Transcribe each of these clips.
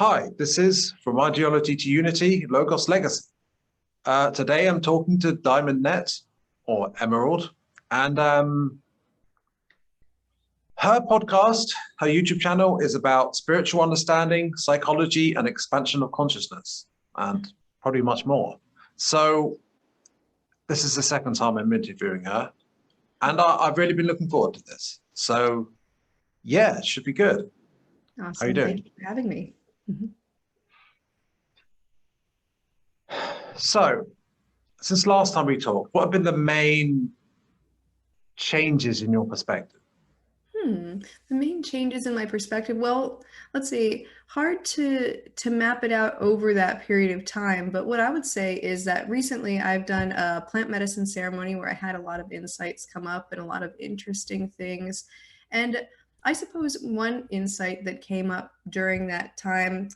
Hi, this is From Ideology to Unity, Logos Legacy. Today I'm talking to Diamond Net, or Emerald, and her podcast, her YouTube channel is about spiritual understanding, psychology, and expansion of consciousness, and probably much more. So this is the second time I'm interviewing her, and I've really been looking forward to this. So yeah, it should be good. How are you Awesome. doing? Thank you for having me. So, since last time we talked, what have been the main changes in your perspective? The main changes in my perspective, well, let's see, hard to map it out over that period of time, but what I would say is that recently I've done a plant medicine ceremony where I had a lot of insights come up and a lot of interesting things. And I suppose one insight that came up during that time,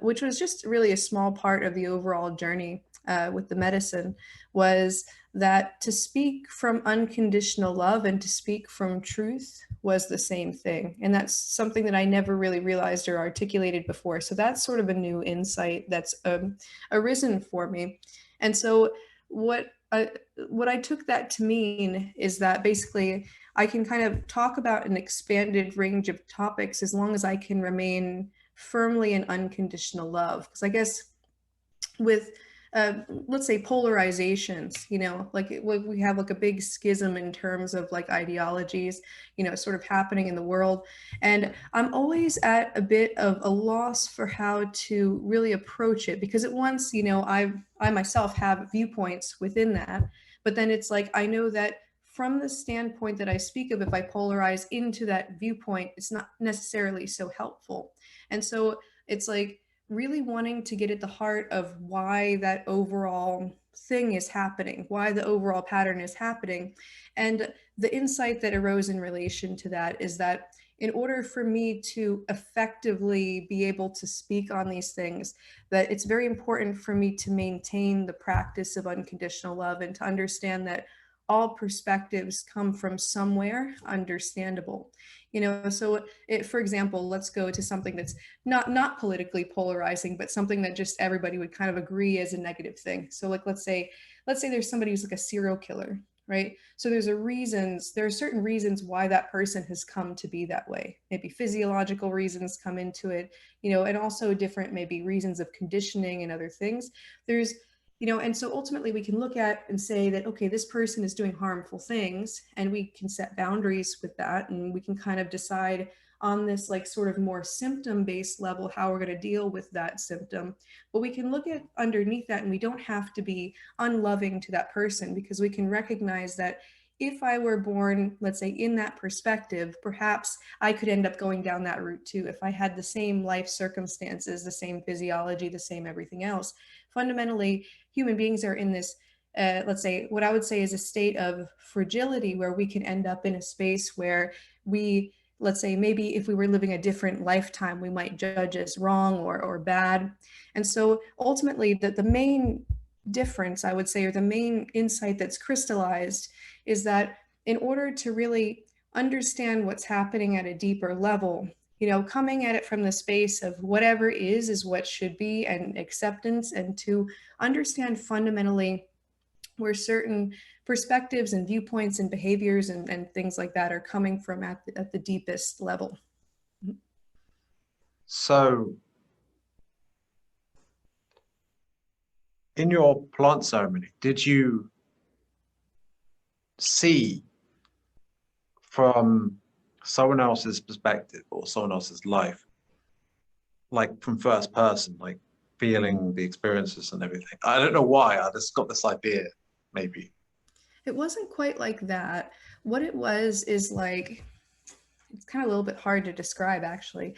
which was just really a small part of the overall journey with the medicine, was that to speak from unconditional love and to speak from truth was the same thing. And that's something that I never really realized or articulated before. So that's sort of a new insight that's arisen for me. And so what I took that to mean is that basically I can kind of talk about an expanded range of topics as long as I can remain firmly in unconditional love. Because I guess with let's say polarizations, like we have like a big schism in terms of like ideologies, sort of happening in the world. And I'm always at a bit of a loss for how to really approach it, because at once, I myself have viewpoints within that, but then it's like, I know that from the standpoint that I speak of, if I polarize into that viewpoint, it's not necessarily so helpful. And so it's like, really wanting to get at the heart of why that overall thing is happening, why the overall pattern is happening. And the insight that arose in relation to that is that in order for me to effectively be able to speak on these things, that it's very important for me to maintain the practice of unconditional love and to understand that all perspectives come from somewhere understandable. So for example, let's go to something that's not politically polarizing, but something that just everybody would kind of agree is a negative thing. So like, let's say there's somebody who's like a serial killer, right? So there are certain reasons why that person has come to be that way. Maybe physiological reasons come into it, and also different maybe reasons of conditioning and other things. And so ultimately we can look at and say that, okay, this person is doing harmful things, and we can set boundaries with that, and we can kind of decide on this like sort of more symptom-based level how we're going to deal with that symptom. But we can look at underneath that, and we don't have to be unloving to that person, because we can recognize that if I were born, let's say, in that perspective, perhaps I could end up going down that route too. If I had the same life circumstances, the same physiology, the same everything else. Fundamentally, human beings are in this, let's say, what I would say is a state of fragility, where we can end up in a space where let's say, maybe if we were living a different lifetime, we might judge as wrong or bad. And so ultimately, the main difference, I would say, or the main insight that's crystallized is that in order to really understand what's happening at a deeper level, coming at it from the space of whatever is what should be, and acceptance, and to understand fundamentally where certain perspectives and viewpoints and behaviors and things like that are coming from at the deepest level. So, in your plant ceremony, did you see from someone else's perspective or someone else's life, like from first person, like feeling the experiences and everything? I don't know why, I just got this idea, maybe. It wasn't quite like that. What it was is like, it's kind of a little bit hard to describe actually.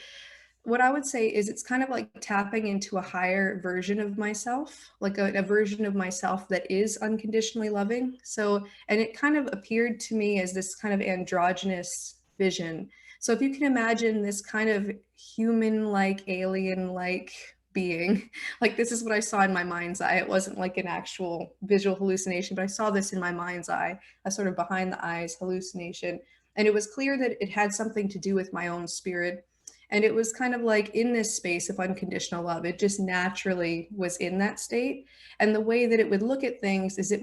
What I would say is it's kind of like tapping into a higher version of myself, like a version of myself that is unconditionally loving. So, and it kind of appeared to me as this kind of androgynous vision. So if you can imagine this kind of human-like, alien-like being, like this is what I saw in my mind's eye. It wasn't like an actual visual hallucination, but I saw this in my mind's eye, a sort of behind the eyes hallucination. And it was clear that it had something to do with my own spirit. And it was kind of like in this space of unconditional love, it just naturally was in that state. And the way that it would look at things is it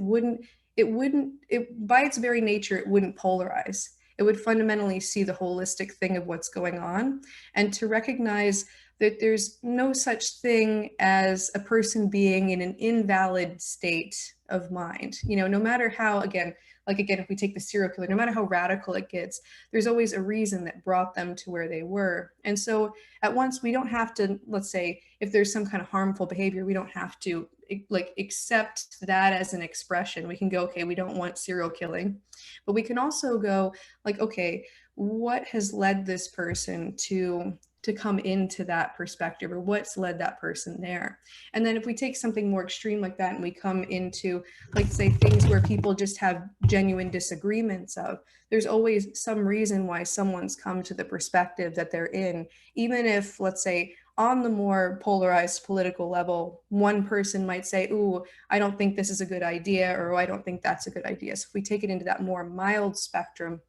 by its very nature, it wouldn't polarize. It would fundamentally see the holistic thing of what's going on, and to recognize that there's no such thing as a person being in an invalid state of mind. You know, no matter how, again, if we take the serial killer, no matter how radical it gets, there's always a reason that brought them to where they were. And so at once, we don't have to, let's say, if there's some kind of harmful behavior, we don't have to like accept that as an expression. We can go, okay, we don't want serial killing, but we can also go like, okay, what has led this person to come into that perspective, or what's led that person there? And then if we take something more extreme like that and we come into, like, say, things where people just have genuine disagreements of, there's always some reason why someone's come to the perspective that they're in, even if, let's say, on the more polarized political level, one person might say, ooh, I don't think this is a good idea, or I don't think that's a good idea. So if we take it into that more mild spectrum,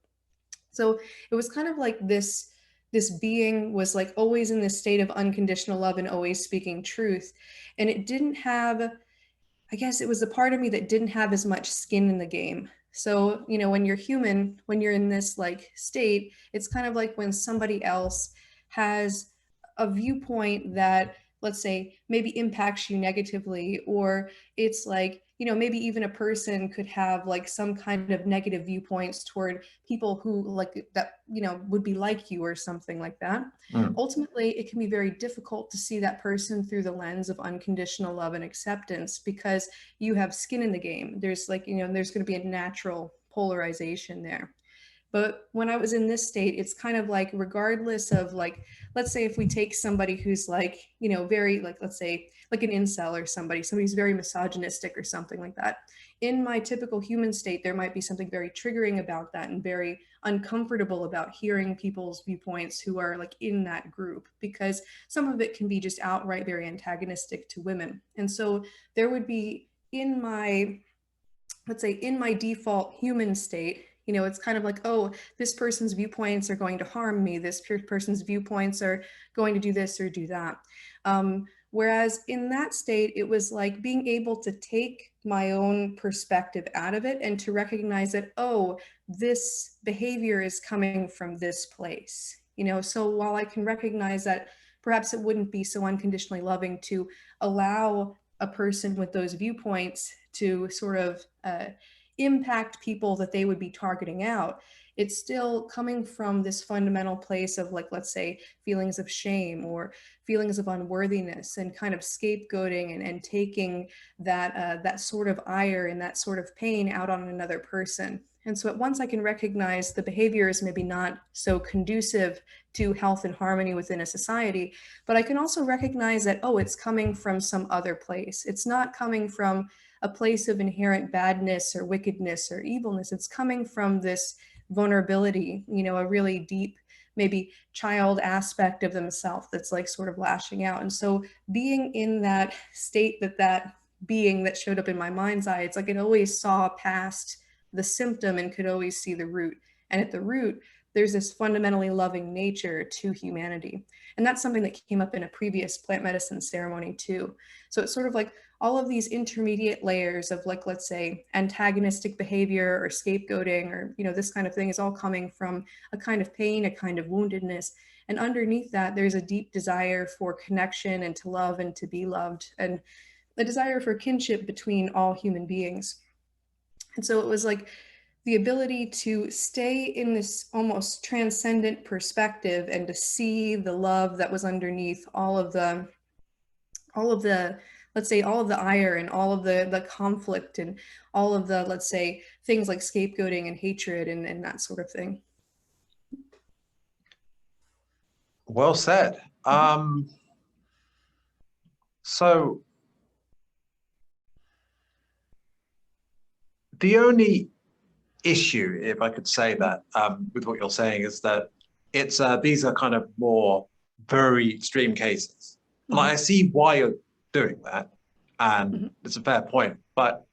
so it was kind of like this being was like always in this state of unconditional love and always speaking truth. And it didn't have, I guess it was the part of me that didn't have as much skin in the game. So, you know, when you're human, when you're in this like state, it's kind of like when somebody else has a viewpoint that, let's say, maybe impacts you negatively, or it's like, you know, maybe even a person could have like some kind of negative viewpoints toward people who like that, you know, would be like you or something like that. Ultimately, it can be very difficult to see that person through the lens of unconditional love and acceptance, because you have skin in the game. There's like, you know, there's going to be a natural polarization there. But when I was in this state, it's kind of like, regardless of like, let's say if we take somebody who's like, you know, very like, let's say like an incel or somebody who's very misogynistic or something like that. In my typical human state, there might be something very triggering about that and very uncomfortable about hearing people's viewpoints who are like in that group, because some of it can be just outright very antagonistic to women. And so there would be in my, let's say, in my default human state, you know, it's kind of like, oh, this person's viewpoints are going to harm me. This person's viewpoints are going to do this or do that. Whereas in that state, it was like being able to take my own perspective out of it and to recognize that, oh, this behavior is coming from this place. You know, so while I can recognize that perhaps it wouldn't be so unconditionally loving to allow a person with those viewpoints to sort of impact people that they would be targeting out, it's still coming from this fundamental place of, like, let's say, feelings of shame or feelings of unworthiness, and kind of scapegoating and taking that sort of ire and that sort of pain out on another person. And so at once I can recognize the behavior is maybe not so conducive to health and harmony within a society, but I can also recognize that, oh, it's coming from some other place. It's not coming from a place of inherent badness or wickedness or evilness. It's coming from this vulnerability, you know, a really deep, maybe child aspect of themselves that's like sort of lashing out. And so being in that state, that being that showed up in my mind's eye, it's like it always saw past the symptom and could always see the root. And at the root, there's this fundamentally loving nature to humanity. And that's something that came up in a previous plant medicine ceremony too. So it's sort of like all of these intermediate layers of, like, let's say, antagonistic behavior or scapegoating, or, you know, this kind of thing is all coming from a kind of pain, a kind of woundedness. And underneath that, there's a deep desire for connection and to love and to be loved, and the desire for kinship between all human beings. And so it was like the ability to stay in this almost transcendent perspective and to see the love that was underneath all of the, let's say, all of the ire and all of the conflict and all of the, let's say, things like scapegoating and hatred and that sort of thing. Well said. So the only issue, if I could say that, with what you're saying, is that it's these are kind of more very extreme cases. And I see why you're doing that, and it's a fair point. But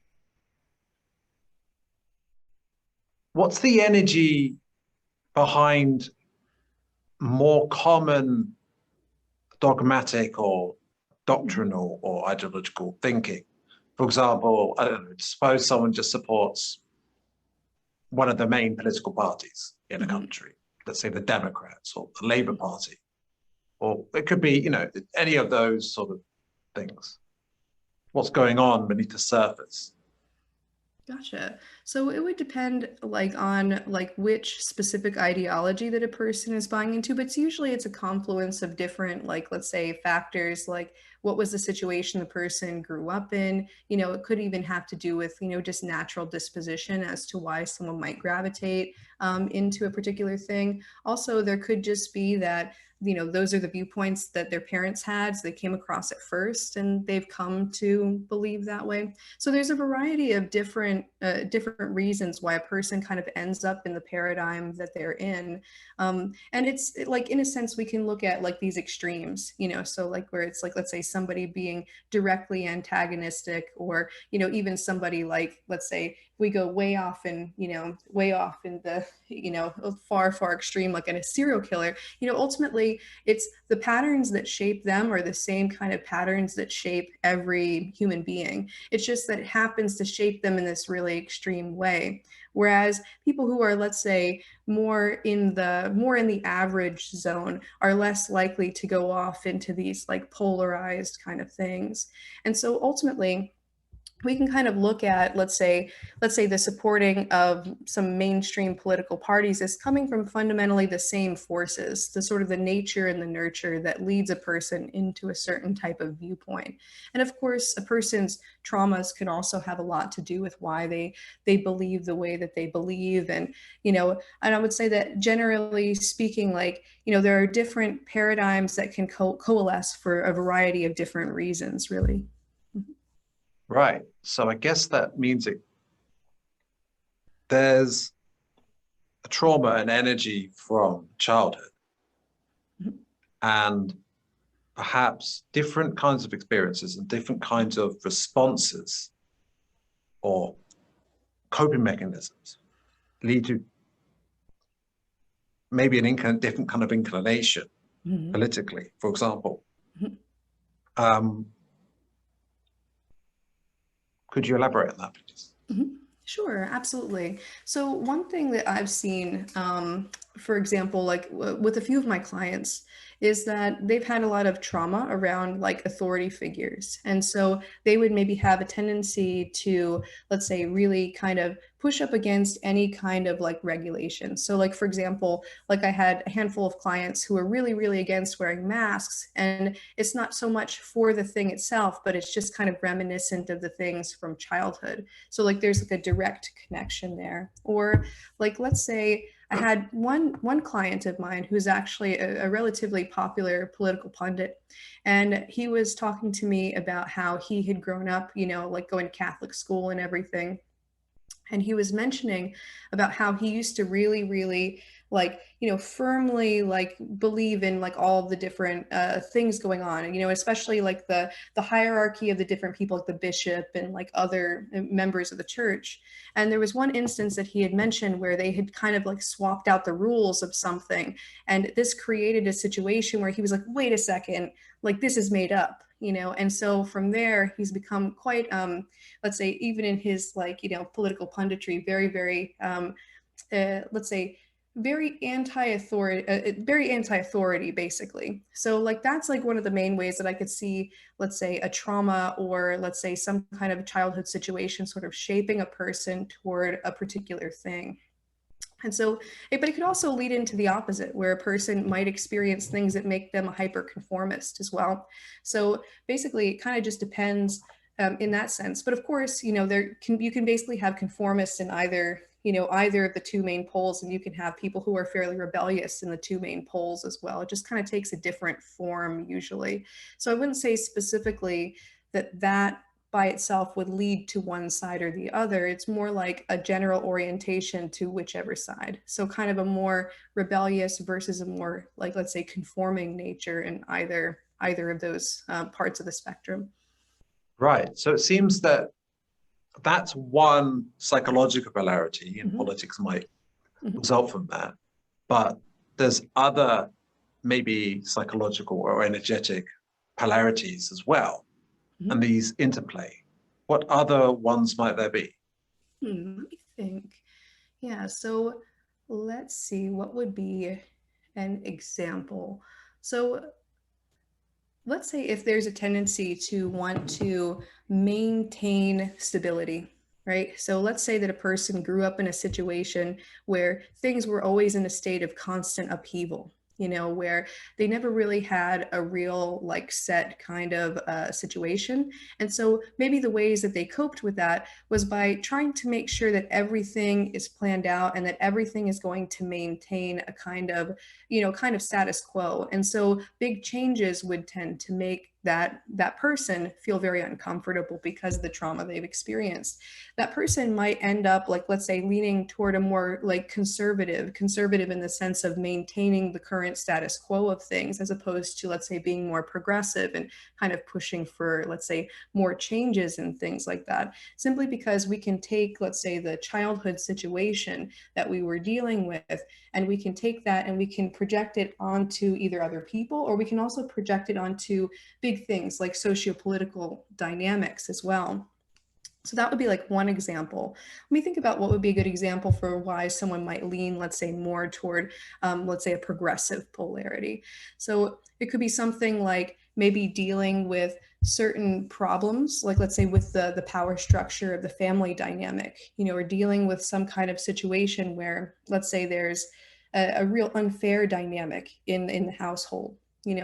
what's the energy behind more common dogmatic or doctrinal or ideological thinking. For example, I don't know, suppose someone just supports one of the main political parties in a country, let's say the Democrats or the Labour Party, or it could be, any of those sort of things. What's going on beneath the surface? Gotcha. So it would depend on which specific ideology that a person is buying into, but it's a confluence of different, let's say, factors, like what was the situation the person grew up in. It could even have to do with, just natural disposition as to why someone might gravitate into a particular thing. Also, there could just be that those are the viewpoints that their parents had, so they came across it first and they've come to believe that way. So there's a variety of different reasons why a person kind of ends up in the paradigm that they're in. And it's in a sense, we can look at these extremes, so where it's let's say somebody being directly antagonistic, or, even somebody let's say we go way off in the, far, far extreme, like in a serial killer, ultimately it's the patterns that shape them are the same kind of patterns that shape every human being. It's just that it happens to shape them in this really extreme way. Whereas people who are, let's say, more in the average zone are less likely to go off into these polarized kind of things. And so ultimately, we can kind of look at, let's say the supporting of some mainstream political parties is coming from fundamentally the same forces, the sort of the nature and the nurture that leads a person into a certain type of viewpoint. And of course, a person's traumas can also have a lot to do with why they believe the way that they believe. And, and I would say that generally speaking, there are different paradigms that can coalesce for a variety of different reasons, really. Right. So I guess that means there's a trauma and energy from childhood, and perhaps different kinds of experiences and different kinds of responses or coping mechanisms lead to maybe different kind of inclination politically, for example. Could you elaborate on that, please? Sure, absolutely. So one thing that I've seen, for example, with a few of my clients, is that they've had a lot of trauma around authority figures. And so they would maybe have a tendency to, let's say, really kind of push up against any kind of regulation. So for example, I had a handful of clients who were really, really against wearing masks. And it's not so much for the thing itself, but it's just kind of reminiscent of the things from childhood. So there's a direct connection there. Or let's say I had one client of mine who's actually a relatively popular political pundit, and he was talking to me about how he had grown up, going to Catholic school and everything. And he was mentioning about how he used to really, really firmly believe in all the different things going on, and especially the hierarchy of the different people, like the bishop and other members of the church. And there was one instance that he had mentioned where they had kind of swapped out the rules of something, and this created a situation where he was like, wait a second, this is made up. And so from there, he's become quite, let's say, even in his political punditry, very, very, let's say, very anti-authority, basically. So that's one of the main ways that I could see, let's say, a trauma, or let's say some kind of childhood situation sort of shaping a person toward a particular thing. And so, but it could also lead into the opposite, where a person might experience things that make them a hyperconformist as well. So basically, it kind of just depends in that sense. But of course, you can basically have conformists in either of the two main poles, and you can have people who are fairly rebellious in the two main poles as well. It just kind of takes a different form usually. So I wouldn't say specifically that by itself would lead to one side or the other. It's more like a general orientation to whichever side. So kind of a more rebellious versus a more let's say, conforming nature in either of those parts of the spectrum. Right. So it seems that that's one psychological polarity, and politics might result from that. But there's other maybe psychological or energetic polarities as well, Mhm. and these interplay. What other ones might there be? Let me think. Yeah, so let's see, what would be an example? So let's say if there's a tendency to want to maintain stability, right? So let's say that a person grew up in a situation where things were always in a state of constant upheaval, where they never really had a real like set kind of situation. And so maybe the ways that they coped with that was by trying to make sure that everything is planned out and that everything is going to maintain a kind of status quo. And so big changes would tend to make that person feel very uncomfortable because of the trauma they've experienced. That person might end up, like, let's say, leaning toward a more like conservative in the sense of maintaining the current status quo of things, as opposed to, let's say, being more progressive and kind of pushing for, let's say, more changes and things like that, simply because we can take, let's say, the childhood situation that we were dealing with, and we can take that and we can project it onto either other people, or we can also project it onto big things like socio-political dynamics as well. So that would be like one example. Let me think about what would be a good example for why someone might lean, let's say, more toward, let's say, a progressive polarity. So it could be something like maybe dealing with certain problems, like let's say with the power structure of the family dynamic, or dealing with some kind of situation where, let's say, there's a real unfair dynamic in the household.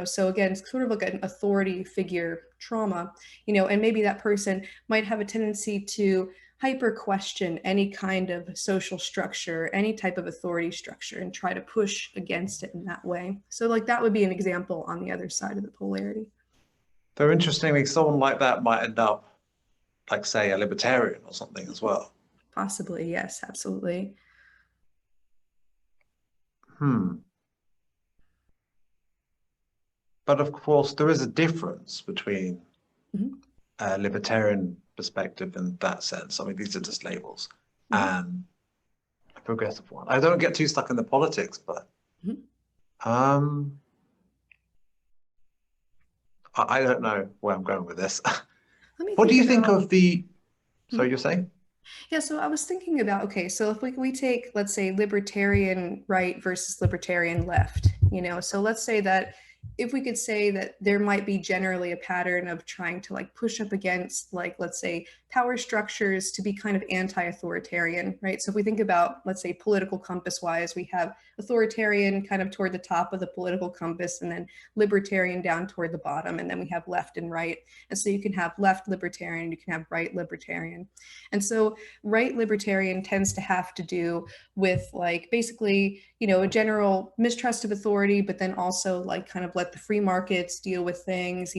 So again, it's sort of like an authority figure trauma, and maybe that person might have a tendency to hyper question any kind of social structure, any type of authority structure, and try to push against it in that way. So like that would be an example on the other side of the polarity. Though interestingly, someone like that might end up, like, say, a libertarian or something as well. Possibly, yes, absolutely. Hmm. But of course, there is a difference between Mhm, a libertarian perspective in that sense. I mean, these are just labels, mhm, and a progressive one. I don't get too stuck in the politics, but mhm. um, I don't know where I'm going with this. Let me What do think you think about. of the? So Mhm. you're saying? Yeah, so I was thinking about, okay, so if we take, let's say, libertarian right versus libertarian left, so let's say that if we could say that there might be generally a pattern of trying to like push up against, like, let's say, power structures to be kind of anti-authoritarian, right? So if we think about, let's say, political compass wise, we have authoritarian kind of toward the top of the political compass, and then libertarian down toward the bottom, and then we have left and right. And so you can have left libertarian, you can have right libertarian. And so right libertarian tends to have to do with like basically, a general mistrust of authority, but then also like kind of let the free markets deal with things,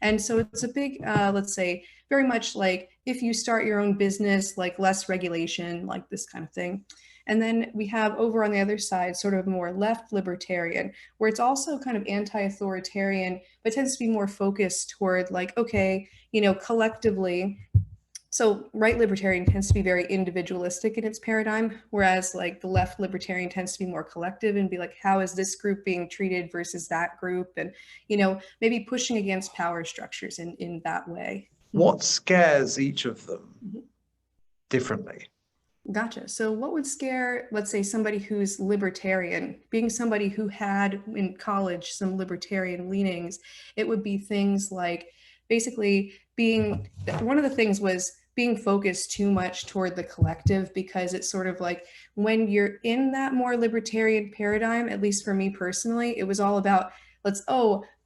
and so it's a big, let's say, very much like if you start your own business, like less regulation, like this kind of thing. And then we have over on the other side, sort of more left libertarian, where it's also kind of anti-authoritarian, but tends to be more focused toward like, okay, collectively, so right libertarian tends to be very individualistic in its paradigm, whereas like the left libertarian tends to be more collective and be like, how is this group being treated versus that group? And, maybe pushing against power structures in that way. Mhm. What scares each of them Mhm. differently? Gotcha. So what would scare, let's say, somebody who's libertarian, being somebody who had in college some libertarian leanings, it would be things like basically being, one of the things was being focused too much toward the collective, because it's sort of like when you're in that more libertarian paradigm, at least for me personally, it was all about,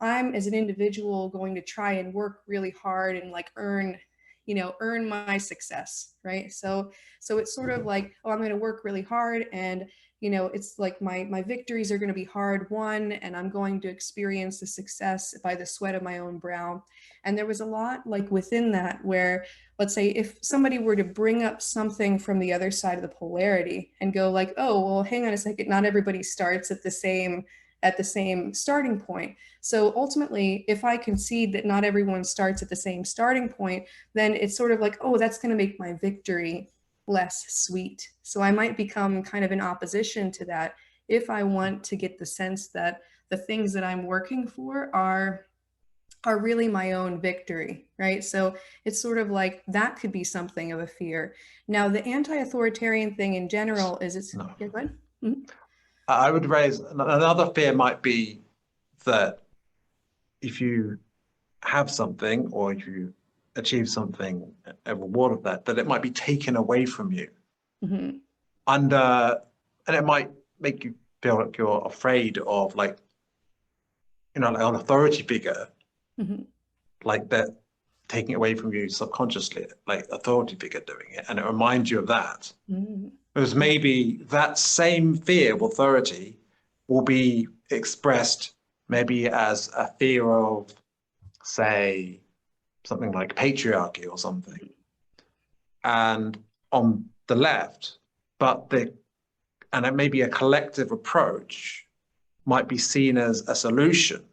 I'm as an individual going to try and work really hard and like earn my success, right? So it's sort of like, I'm going to work really hard, and it's like my victories are going to be hard won, and I'm going to experience the success by the sweat of my own brow. And there was a lot like within that where, let's say, if somebody were to bring up something from the other side of the polarity and go like, oh, well, hang on a second, not everybody starts at the same starting point. So ultimately, if I concede that not everyone starts at the same starting point, then it's sort of like, oh, that's going to make my victory less sweet. So I might become kind of in opposition to that if I want to get the sense that the things that I'm working for are really my own victory, right? So it's sort of like that could be something of a fear. Now, the anti-authoritarian thing in general is it's, No. yeah, go ahead. Mhm. I would raise another fear might be that if you have something or if you achieve something, a reward of that, that it might be taken away from you Mhm. under, and it might make you feel like you're afraid of like, like an authority figure, Mhm. like that taking it away from you subconsciously, like authority figure doing it. And it reminds you of that. Mhm. Because Yeah. maybe that same fear of authority will be expressed maybe as a fear of, say, something like patriarchy or something. And on the left, and it may be a collective approach might be seen as a solution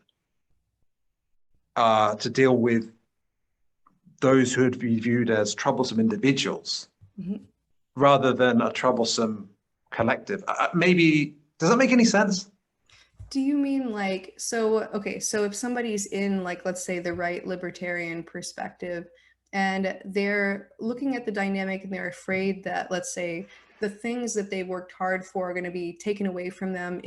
to deal with those who would be viewed as troublesome individuals Mhm. rather than a troublesome collective. Maybe, does that make any sense? Do you mean like, so, okay, so if somebody's in, like, let's say the right libertarian perspective, and they're looking at the dynamic and they're afraid that, let's say, the things that they worked hard for are going to be taken away from them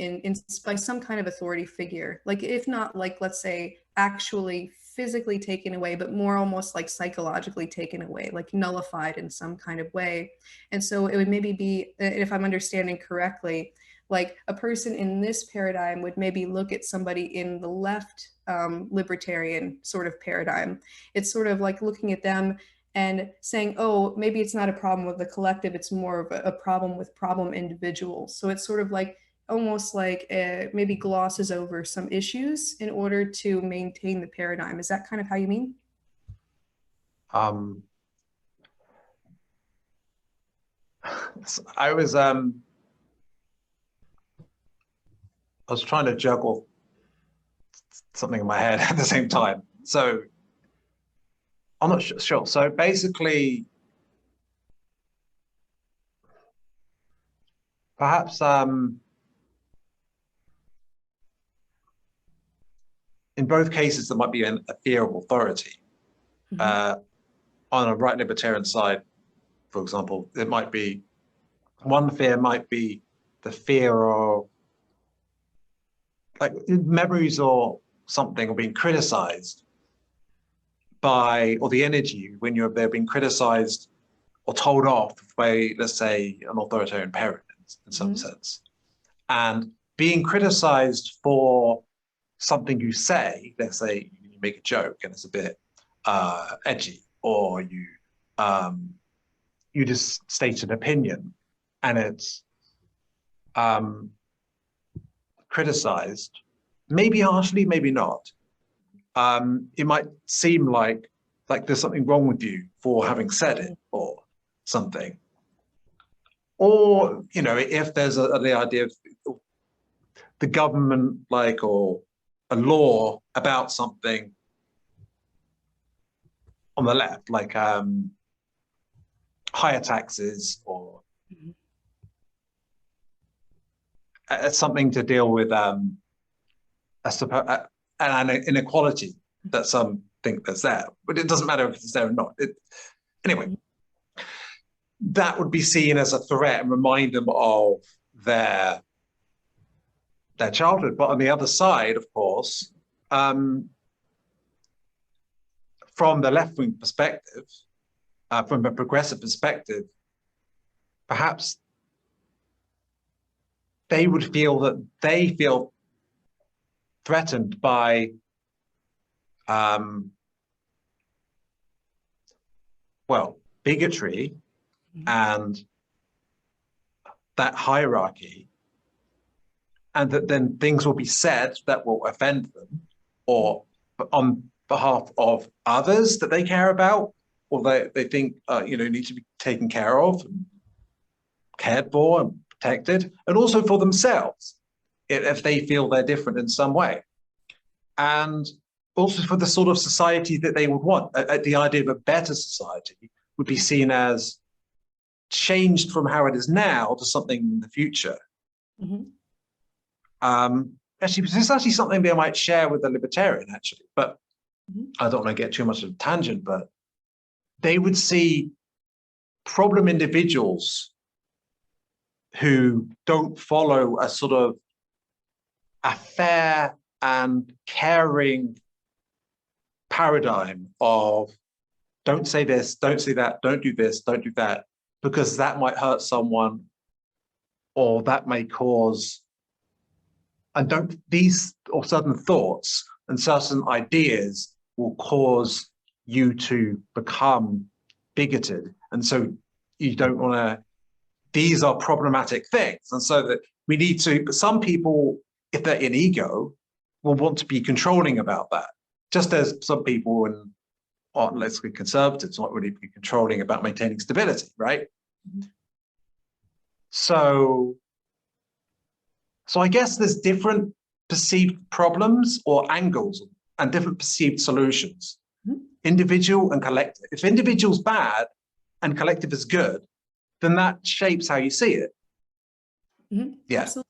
by some kind of authority figure. Like, if not, like, let's say, actually physically taken away, but more almost like psychologically taken away, like nullified in some kind of way. And so it would maybe be, if I'm understanding correctly, like a person in this paradigm would maybe look at somebody in the left libertarian sort of paradigm. It's sort of like looking at them and saying, oh, maybe it's not a problem with the collective, it's more of a problem with problem individuals. So it's sort of like almost like maybe glosses over some issues in order to maintain the paradigm. Is that kind of how you mean? Um, I was um, I was trying to juggle something in my head at the same time. So I'm not sure. So basically, perhaps in both cases there might be a fear of authority. Mhm. Uh, on a right libertarian side, for example, it might be one fear might be the fear of like memories or something or being criticized by, or the energy when they're being criticized or told off by, let's say, an authoritarian parent in some Mhm. sense. And being criticized for something you say, let's say you make a joke and it's a bit edgy, or um, you just state an opinion and it's um, criticized, maybe harshly, maybe not. It might seem like there's something wrong with you for having said it or something. Or, if there's the idea of the government, like, or a law about something on the left, like higher taxes or Mhm. something to deal with an inequality that some think that's there, but it doesn't matter if it's there or not. Anyway, that would be seen as a threat and remind them of their their childhood. But on the other side, of course, um, from the left wing perspective, from a progressive perspective, perhaps they would feel that they feel threatened by, um, well, bigotry Mhm. and that hierarchy, and that then things will be said that will offend them or on behalf of others that they care about or they think need to be taken care of and cared for and protected, and also for themselves if they feel they're different in some way, and also for the sort of society that they would want. The idea of a better society would be seen as changed from how it is now to something in the future. Mhm. actually, this is actually something they might share with the libertarian, actually, but Mhm. I don't want to get too much of a tangent, but they would see problem individuals who don't follow a sort of a fair and caring paradigm of don't say this, don't say that, don't do this, don't do that, because that might hurt someone or that may cause, and don't, these or certain thoughts and certain ideas will cause you to become bigoted. And so you don't want to, these are problematic things. And so that we need to, but some people, if they're in ego, will want to be controlling about that. Just as some people in, let's be conservatives, not really be controlling about maintaining stability, right? Mhm. So I guess there's different perceived problems or angles and different perceived solutions, Mhm. individual and collective. If individual's bad and collective is good, then that shapes how you see it. Mhm. Yeah. Absolutely.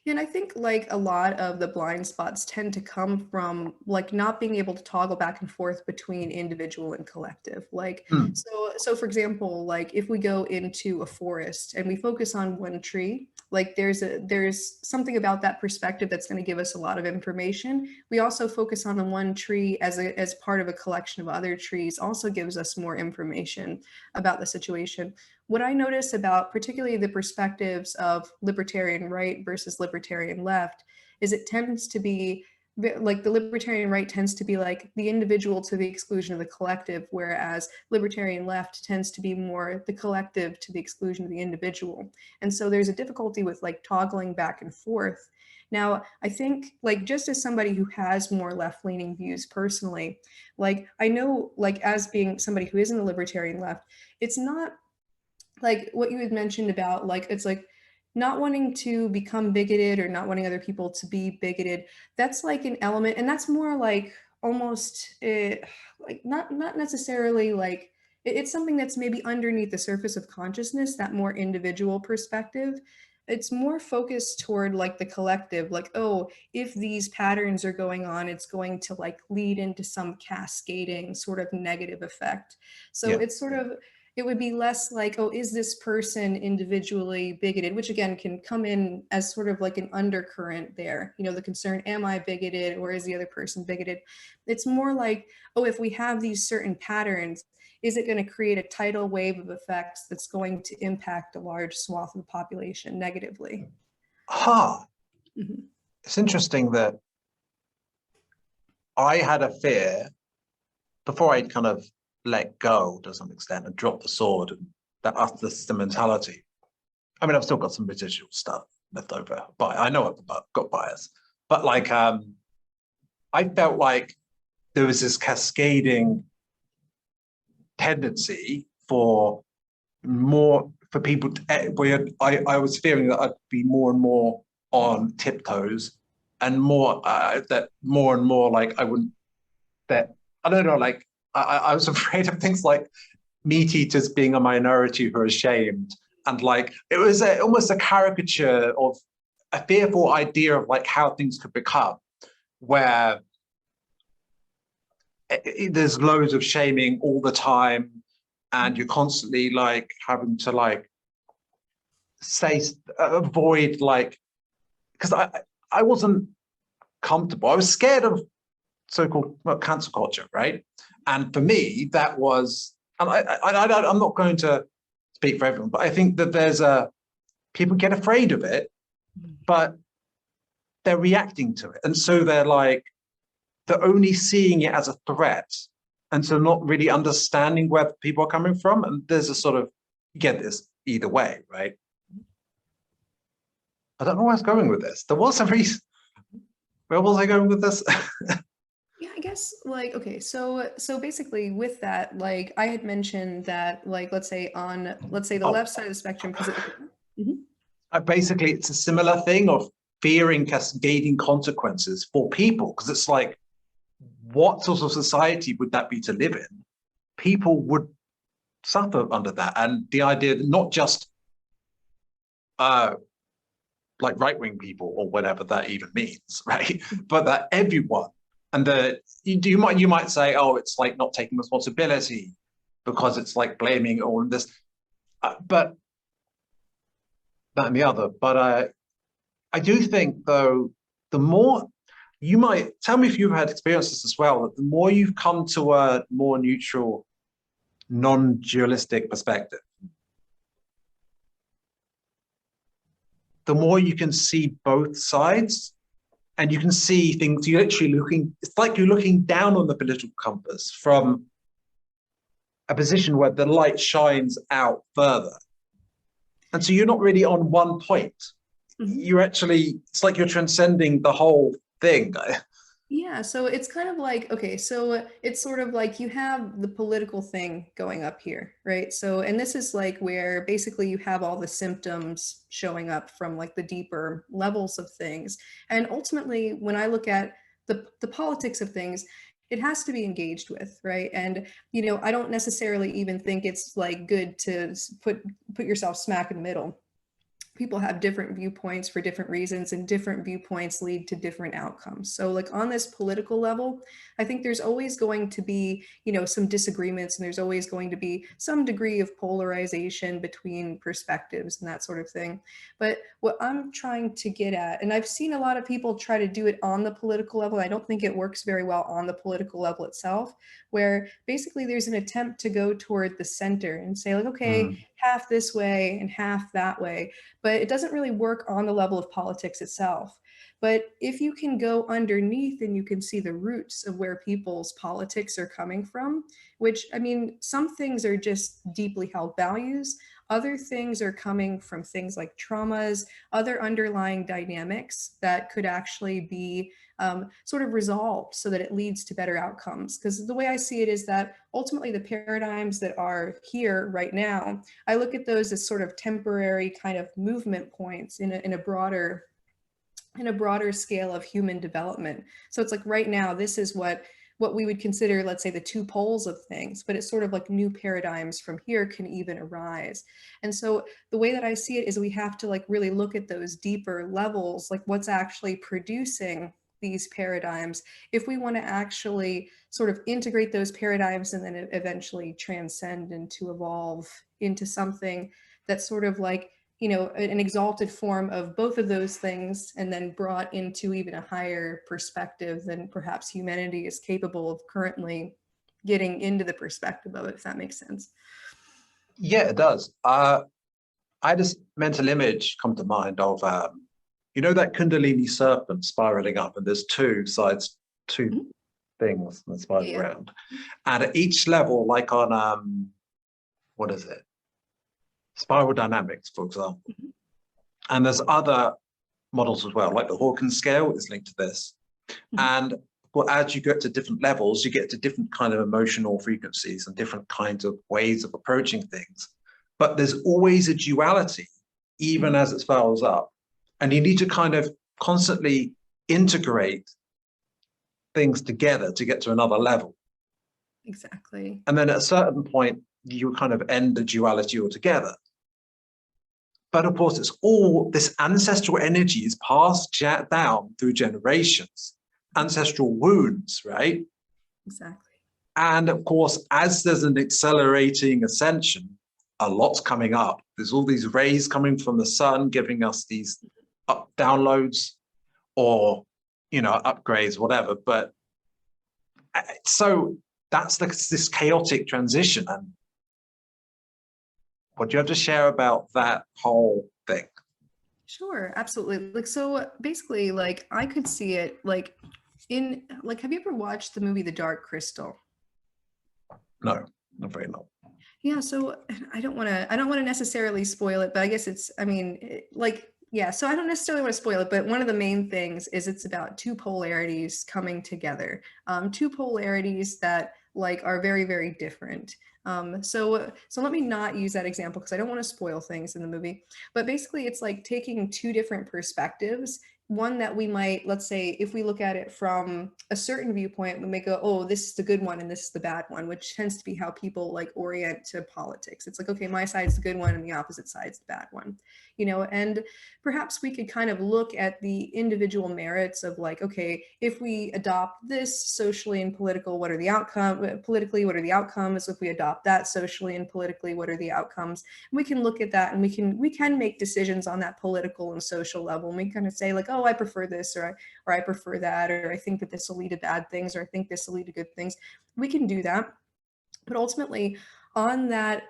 And I think like a lot of the blind spots tend to come from like not being able to toggle back and forth between individual and collective. Like Mm. so for example, like if we go into a forest and we focus on one tree, like there's something about that perspective that's going to give us a lot of information. We also focus on the one tree as part of a collection of other trees also gives us more information about the situation. What I notice about particularly the perspectives of libertarian right versus libertarian left is it tends to be like the libertarian right tends to be like the individual to the exclusion of the collective, whereas libertarian left tends to be more the collective to the exclusion of the individual. And so there's a difficulty with like toggling back and forth. Now, I think like just as somebody who has more left-leaning views personally, like I know like as being somebody who is in the libertarian left, it's not like what you had mentioned about like it's like not wanting to become bigoted or not wanting other people to be bigoted. That's like an element, and that's more like almost like not necessarily like it's something that's maybe underneath the surface of consciousness, that more individual perspective. It's more focused toward like the collective, like, oh, if these patterns are going on, it's going to like lead into some cascading sort of negative effect. So Yeah. it's sort of it would be less like, oh, is this person individually bigoted, which again can come in as sort of like an undercurrent there. You know, the concern, am I bigoted or is the other person bigoted? It's more like, oh, if we have these certain patterns, is it going to create a tidal wave of effects that's going to impact a large swath of the population negatively? Ha. Mhm. It's interesting that I had a fear before I'd kind of let go to some extent and drop the sword and that's the mentality. I mean, I've still got some residual stuff left over, but I know I've got bias. But like, I felt like there was this cascading tendency for people to, where I was fearing that I'd be more and more on tiptoes and more that more and more like I wouldn't that I don't know like I was afraid of things like meat eaters being a minority who are ashamed and like it was almost a caricature of a fearful idea of like how things could become where there's loads of shaming all the time and you're constantly like having to like say avoid like because I wasn't comfortable. I was scared of so-called cancel culture, right? And for me, that was, and I'm not going to speak for everyone, but I think that there's people get afraid of it, but they're reacting to it, and so they're only seeing it as a threat, and so not really understanding where people are coming from. And there's a sort of you get this either way, right? I don't know where I was going with this. There was a reason. Where was I going with this? Yeah, I guess like okay, so basically with that, like I had mentioned that like let's say the Oh, left side of the spectrum because okay. Mhm. basically, it's a similar thing of fearing cascading consequences for people because it's like, what sort of society would that be to live in? People would suffer under that, and the idea that not just uh, like right-wing people or whatever that even means, right? But that everyone, and you might say, oh, it's like not taking responsibility because it's like blaming all of this, but that and the other. But I do think though, the more you might tell me if you've had experiences as well, that the more you've come to a more neutral, non-dualistic perspective, the more you can see both sides and you can see things. You're literally looking, it's like you're looking down on the political compass from a position where the light shines out further. And so you're not really on one point. You're actually, it's like you're transcending the whole thing. Yeah, so it's kind of like, okay, so it's sort of like you have the political thing going up here, right? So, and this is like where basically you have all the symptoms showing up from like the deeper levels of things. And ultimately, when I look at the politics of things, it has to be engaged with, right? And, you know, I don't necessarily even think it's like good to put yourself smack in the middle. People have different viewpoints for different reasons, and different viewpoints lead to different outcomes. So like on this political level, I think there's always going to be, you know, some disagreements, and there's always going to be some degree of polarization between perspectives and that sort of thing. But what I'm trying to get at, and I've seen a lot of people try to do it on the political level, I don't think it works very well on the political level itself, where basically there's an attempt to go toward the center and say like, okay, half this way and half that way. But it doesn't really work on the level of politics itself. But if you can go underneath and you can see the roots of where people's politics are coming from, which, I mean, some things are just deeply held values. Other things are coming from things like traumas, other underlying dynamics that could actually be sort of resolved so that it leads to better outcomes. Because the way I see it is that ultimately the paradigms that are here right now, I look at those as sort of temporary kind of movement points in a broader scale of human development. So it's like right now, this is what we would consider, let's say, the two poles of things, but it's sort of like new paradigms from here can even arise. And so the way that I see it is we have to like really look at those deeper levels, like what's actually producing these paradigms, if we want to actually sort of integrate those paradigms and then eventually transcend and to evolve into something that's sort of like, you know, an exalted form of both of those things, and then brought into even a higher perspective than perhaps humanity is capable of currently getting into the perspective of it, if that makes sense. Yeah, it does. I just mental image come to mind of you know, that Kundalini serpent spiraling up, and there's two sides, two things that spiral around. And at each level, like on what is it? Spiral dynamics, for example. And there's other models as well, like the Hawkins scale is linked to this. And well, as you get to different levels, you get to different kind of emotional frequencies and different kinds of ways of approaching things. But there's always a duality, even as it spirals up. And you need to kind of constantly integrate things together to get to another level. Exactly. And then at a certain point, you kind of end the duality altogether. But of course, it's all this ancestral energy is passed down through generations, ancestral wounds, right? Exactly. And of course, as there's an accelerating ascension, a lot's coming up. There's all these rays coming from the sun, giving us these downloads or, you know, upgrades, whatever. But so that's this chaotic transition. And what do you have to share about that whole thing? Sure, absolutely. Like, so basically, like, I could see it like in, like, have you ever watched the movie The Dark Crystal? No, not very long. Yeah, so I don't want to necessarily spoil it, but I guess it's, I mean, like, yeah, so I don't necessarily want to spoil it, but one of the main things is it's about two polarities coming together, two polarities that like are very, very different. So let me not use that example because I don't want to spoil things in the movie, but basically it's like taking two different perspectives one that we might, let's say, if we look at it from a certain viewpoint, we may go, oh, this is the good one and this is the bad one, which tends to be how people like orient to politics. It's like, okay, my side's the good one and the opposite side's the bad one, you know, and perhaps we could kind of look at the individual merits of like, okay, if we adopt this socially and political, what are the politically, what are the outcomes? If we adopt that socially and politically, what are the outcomes? And we can look at that, and we can make decisions on that political and social level. And we kind of say like, oh, I prefer this, or I prefer that, or I think that this will lead to bad things, or I think this will lead to good things. We can do that. But ultimately, on that,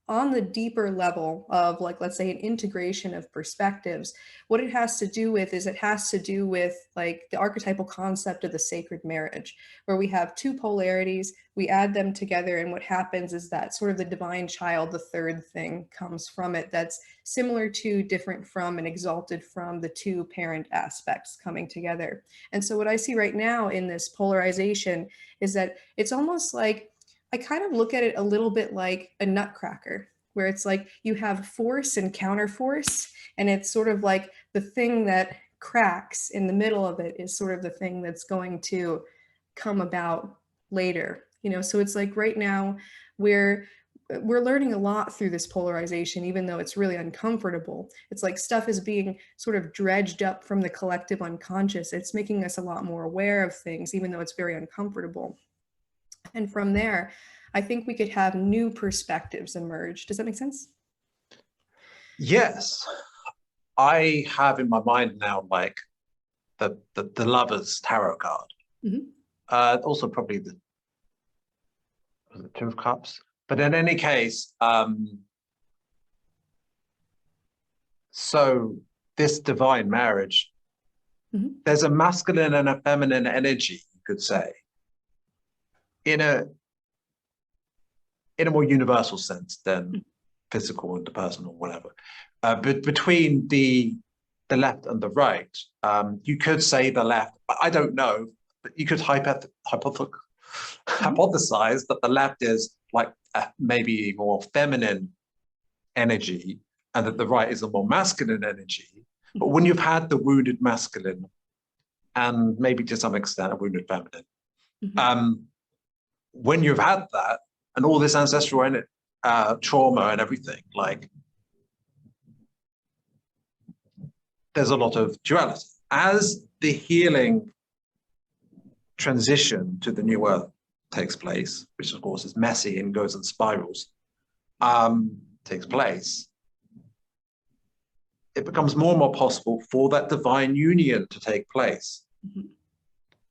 on the deeper level of like, let's say, an integration of perspectives, what it has to do with is it has to do with like the archetypal concept of the sacred marriage, where we have two polarities, we add them together, and what happens is that sort of the divine child, the third thing, comes from it that's similar to, different from, and exalted from the two parent aspects coming together. And so what I see right now in this polarization is that it's almost like, I kind of look at it a little bit like a nutcracker, where it's like you have force and counterforce, and it's sort of like the thing that cracks in the middle of it is sort of the thing that's going to come about later, you know. So it's like right now we're learning a lot through this polarization, even though it's really uncomfortable. It's like stuff is being sort of dredged up from the collective unconscious. It's making us a lot more aware of things, even though it's very uncomfortable. And from there, I think we could have new perspectives emerge. Does that make sense? Yes. I have in my mind now, like the Lover's tarot card. Mm-hmm. Also probably the Two of Cups. But in any case, so this divine marriage, Mm-hmm. there's a masculine and a feminine energy, you could say, in a more universal sense than physical, interpersonal, whatever. But between the left and the right, you could say the left. I don't know, but you could hypothesize that the left is like maybe more feminine energy, and that the right is a more masculine energy. But when you've had the wounded masculine, and maybe to some extent a wounded feminine, when you've had that, and all this ancestral trauma and everything, like there's a lot of duality. As the healing transition to the new earth takes place, which of course is messy and goes in spirals, takes place, it becomes more and more possible for that divine union to take place. Mm-hmm.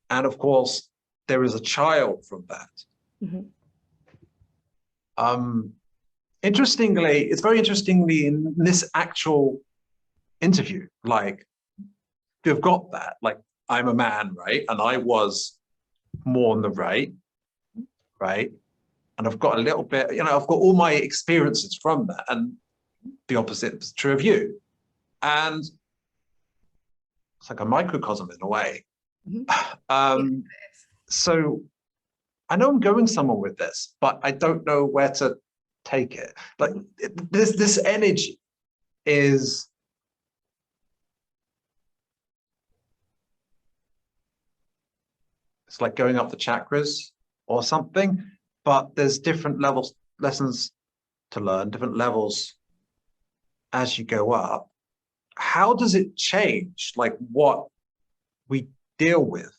And of course, there is a child from that. Mm-hmm. Interestingly, it's very interestingly in this actual interview, like you've got that, like I'm a man, right? And I was more on the right? And I've got a little bit, you know, I've got all my experiences from that, and the opposite is true of you. And it's like a microcosm in a way. Mm-hmm. So I know I'm going somewhere with this, but I don't know where to take it. Like this energy is, it's like going up the chakras or something, but there's different levels, lessons to learn, different levels as you go up. How does it change, like what we deal with?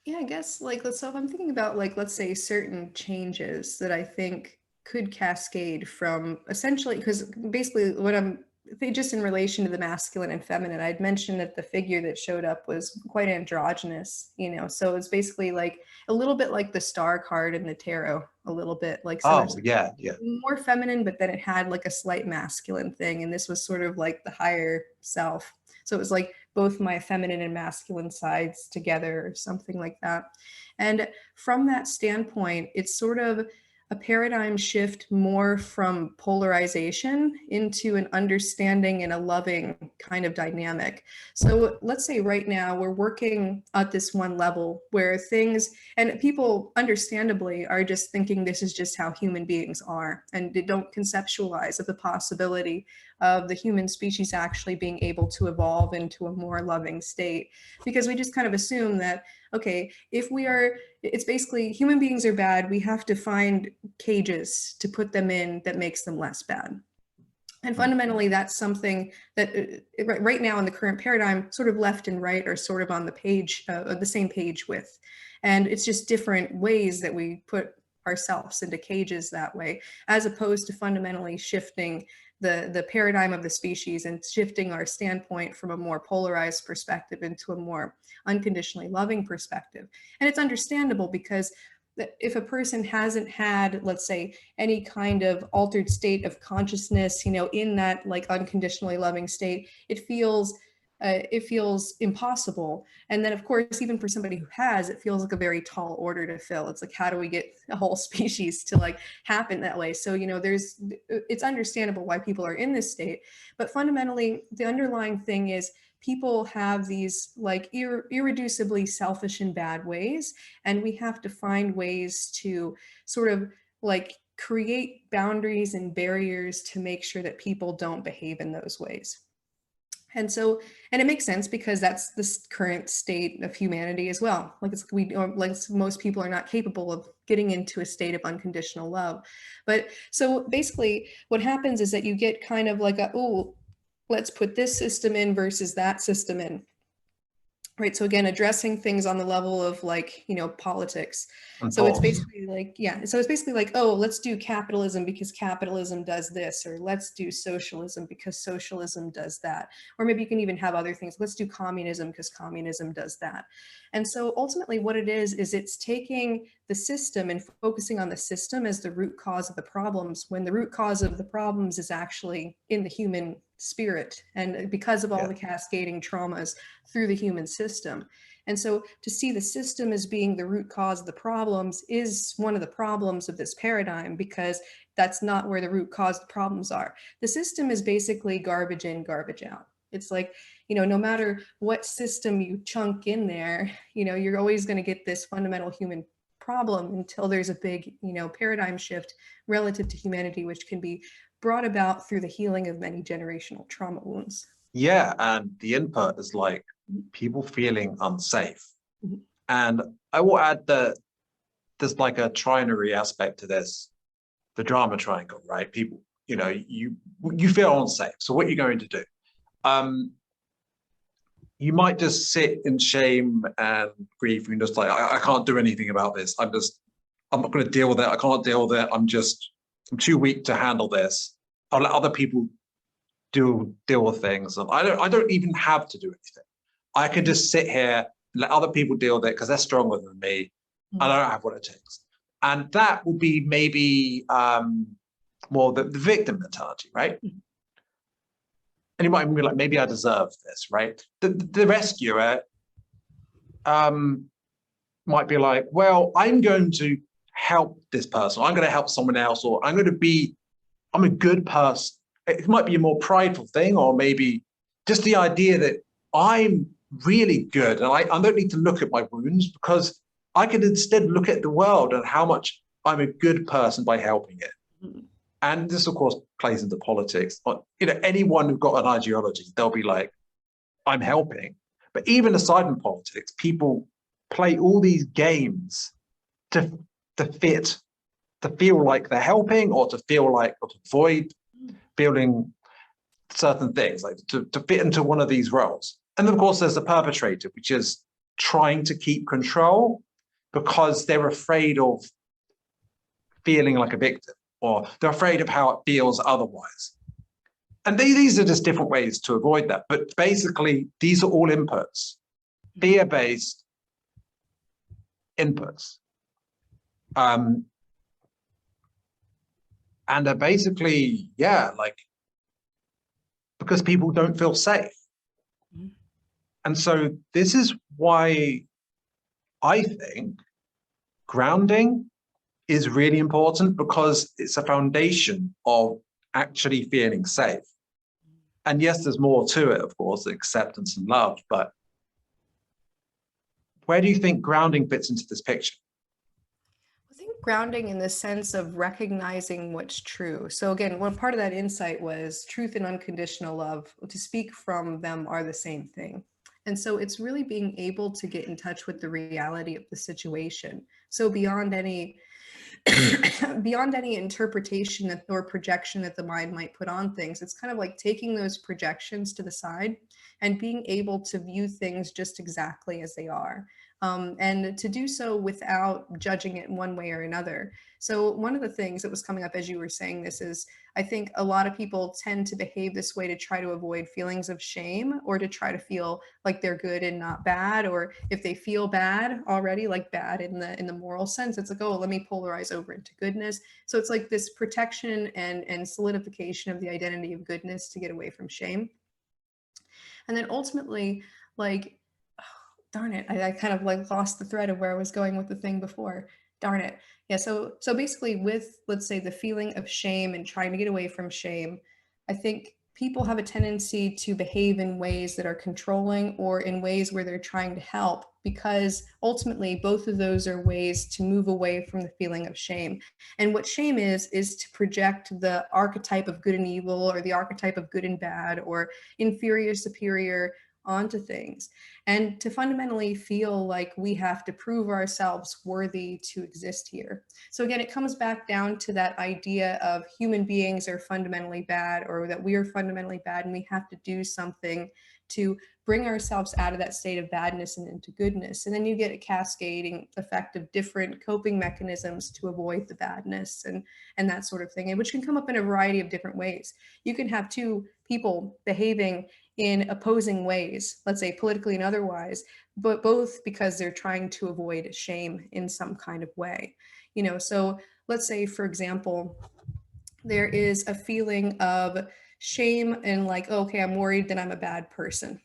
Yeah, I guess like so if I'm thinking about like, let's say certain changes that I think could cascade from essentially, because basically what just in relation to the masculine and feminine, I'd mentioned that the figure that showed up was quite androgynous, you know, so it's basically like a little bit like the star card in the tarot, a little bit like, so oh yeah, more feminine, but then it had like a slight masculine thing, and this was sort of like the higher self. So it was like both my feminine and masculine sides together or something like that. And from that standpoint, it's sort of a paradigm shift more from polarization into an understanding and a loving kind of dynamic. So let's say right now we're working at this one level where things, and people understandably are just thinking this is just how human beings are, and they don't conceptualize of the possibility of the human species actually being able to evolve into a more loving state, because we just kind of assume that, okay, if we are, it's basically human beings are bad, we have to find cages to put them in that makes them less bad. And fundamentally, that's something that right now in the current paradigm, sort of left and right are sort of on the page, the same page with. And it's just different ways that we put ourselves into cages that way, as opposed to fundamentally shifting the paradigm of the species and shifting our standpoint from a more polarized perspective into a more unconditionally loving perspective. And it's understandable because if a person hasn't had, let's say, any kind of altered state of consciousness, you know, in that like unconditionally loving state, it feels impossible. And then of course, even for somebody who has, it feels like a very tall order to fill. It's like, how do we get a whole species to like happen that way? So, you know, it's understandable why people are in this state, but fundamentally the underlying thing is people have these like irreducibly selfish and bad ways, and we have to find ways to sort of like create boundaries and barriers to make sure that people don't behave in those ways. And so, and it makes sense because that's the current state of humanity as well. Like most people are not capable of getting into a state of unconditional love. But so basically what happens is that you get kind of like oh, let's put this system in versus that system in. Right. So again, addressing things on the level of like, you know, politics. So it's basically like, yeah. So it's basically like, oh, let's do capitalism because capitalism does this, or let's do socialism because socialism does that. Or maybe you can even have other things. Let's do communism because communism does that. And so ultimately what it is it's taking the system and focusing on the system as the root cause of the problems, when the root cause of the problems is actually in the human spirit, and because of all the cascading traumas through the human system. And so to see the system as being the root cause of the problems is one of the problems of this paradigm, because that's not where the root cause of the problems are. The system is basically garbage in, garbage out. It's like, you know, no matter what system you chunk in there, you know, you're always going to get this fundamental human problem until there's a big, you know, paradigm shift relative to humanity, which can be brought about through the healing of many generational trauma wounds. Yeah, and the input is like people feeling unsafe. Mm-hmm. And I will add that there's like a trinary aspect to this, the drama triangle, right? People, you know, you feel unsafe. So what are you going to do? You might just sit in shame and grief and just like, I can't do anything about this. I'm not going to deal with it. I can't deal with it. I'm too weak to handle this. I'll let other people deal with things. And I don't even have to do anything. I can just sit here, let other people deal with it because they're stronger than me. Mm-hmm. And I don't have what it takes. And that will be maybe more the victim mentality, right? Mm-hmm. And you might be like, maybe I deserve this, right? The rescuer might be like, well, I'm going to help this person. I'm going to help someone else, or I'm a good person. It might be a more prideful thing, or maybe just the idea that I'm really good and I don't need to look at my wounds because I can instead look at the world and how much I'm a good person by helping it. Mm-hmm. And this, of course, plays into politics. You know, anyone who's got an ideology, they'll be like, I'm helping. But even aside from politics, people play all these games to feel like they're helping, or to feel like, or to avoid feeling certain things, like to fit into one of these roles. And of course, there's the perpetrator, which is trying to keep control because they're afraid of feeling like a victim, or they're afraid of how it feels otherwise. And these are just different ways to avoid that. But basically, these are all inputs, fear-based inputs. And they're basically, yeah, like, because people don't feel safe. Mm-hmm. And so this is why I think grounding is really important because it's a foundation of actually feeling safe. And yes, there's more to it, of course, acceptance and love, but where do you think grounding fits into this picture? I think grounding in the sense of recognizing what's true. So again, one part of that insight was truth and unconditional love, to speak from them, are the same thing. And so it's really being able to get in touch with the reality of the situation. So beyond any beyond any interpretation or projection that the mind might put on things, it's kind of like taking those projections to the side and being able to view things just exactly as they are. And to do so without judging it one way or another. So one of the things that was coming up as you were saying this is, I think a lot of people tend to behave this way to try to avoid feelings of shame, or to try to feel like they're good and not bad, or if they feel bad already, like bad in the moral sense, it's like, oh, let me polarize over into goodness. So it's like this protection and solidification of the identity of goodness to get away from shame. And then ultimately, like, darn it, I kind of like lost the thread of where I was going with the thing before. Darn it. Yeah, so basically with, let's say, the feeling of shame and trying to get away from shame, I think people have a tendency to behave in ways that are controlling, or in ways where they're trying to help, because ultimately both of those are ways to move away from the feeling of shame. And what shame is to project the archetype of good and evil, or the archetype of good and bad, or inferior, superior onto things, and to fundamentally feel like we have to prove ourselves worthy to exist here. So again, it comes back down to that idea of human beings are fundamentally bad, or that we are fundamentally bad, and we have to do something to bring ourselves out of that state of badness and into goodness. And then you get a cascading effect of different coping mechanisms to avoid the badness and that sort of thing, and which can come up in a variety of different ways. You can have two people behaving in opposing ways, let's say politically and otherwise, but both because they're trying to avoid shame in some kind of way. So let's say, for example, there is a feeling of shame and like, oh, okay, I'm worried that I'm a bad person,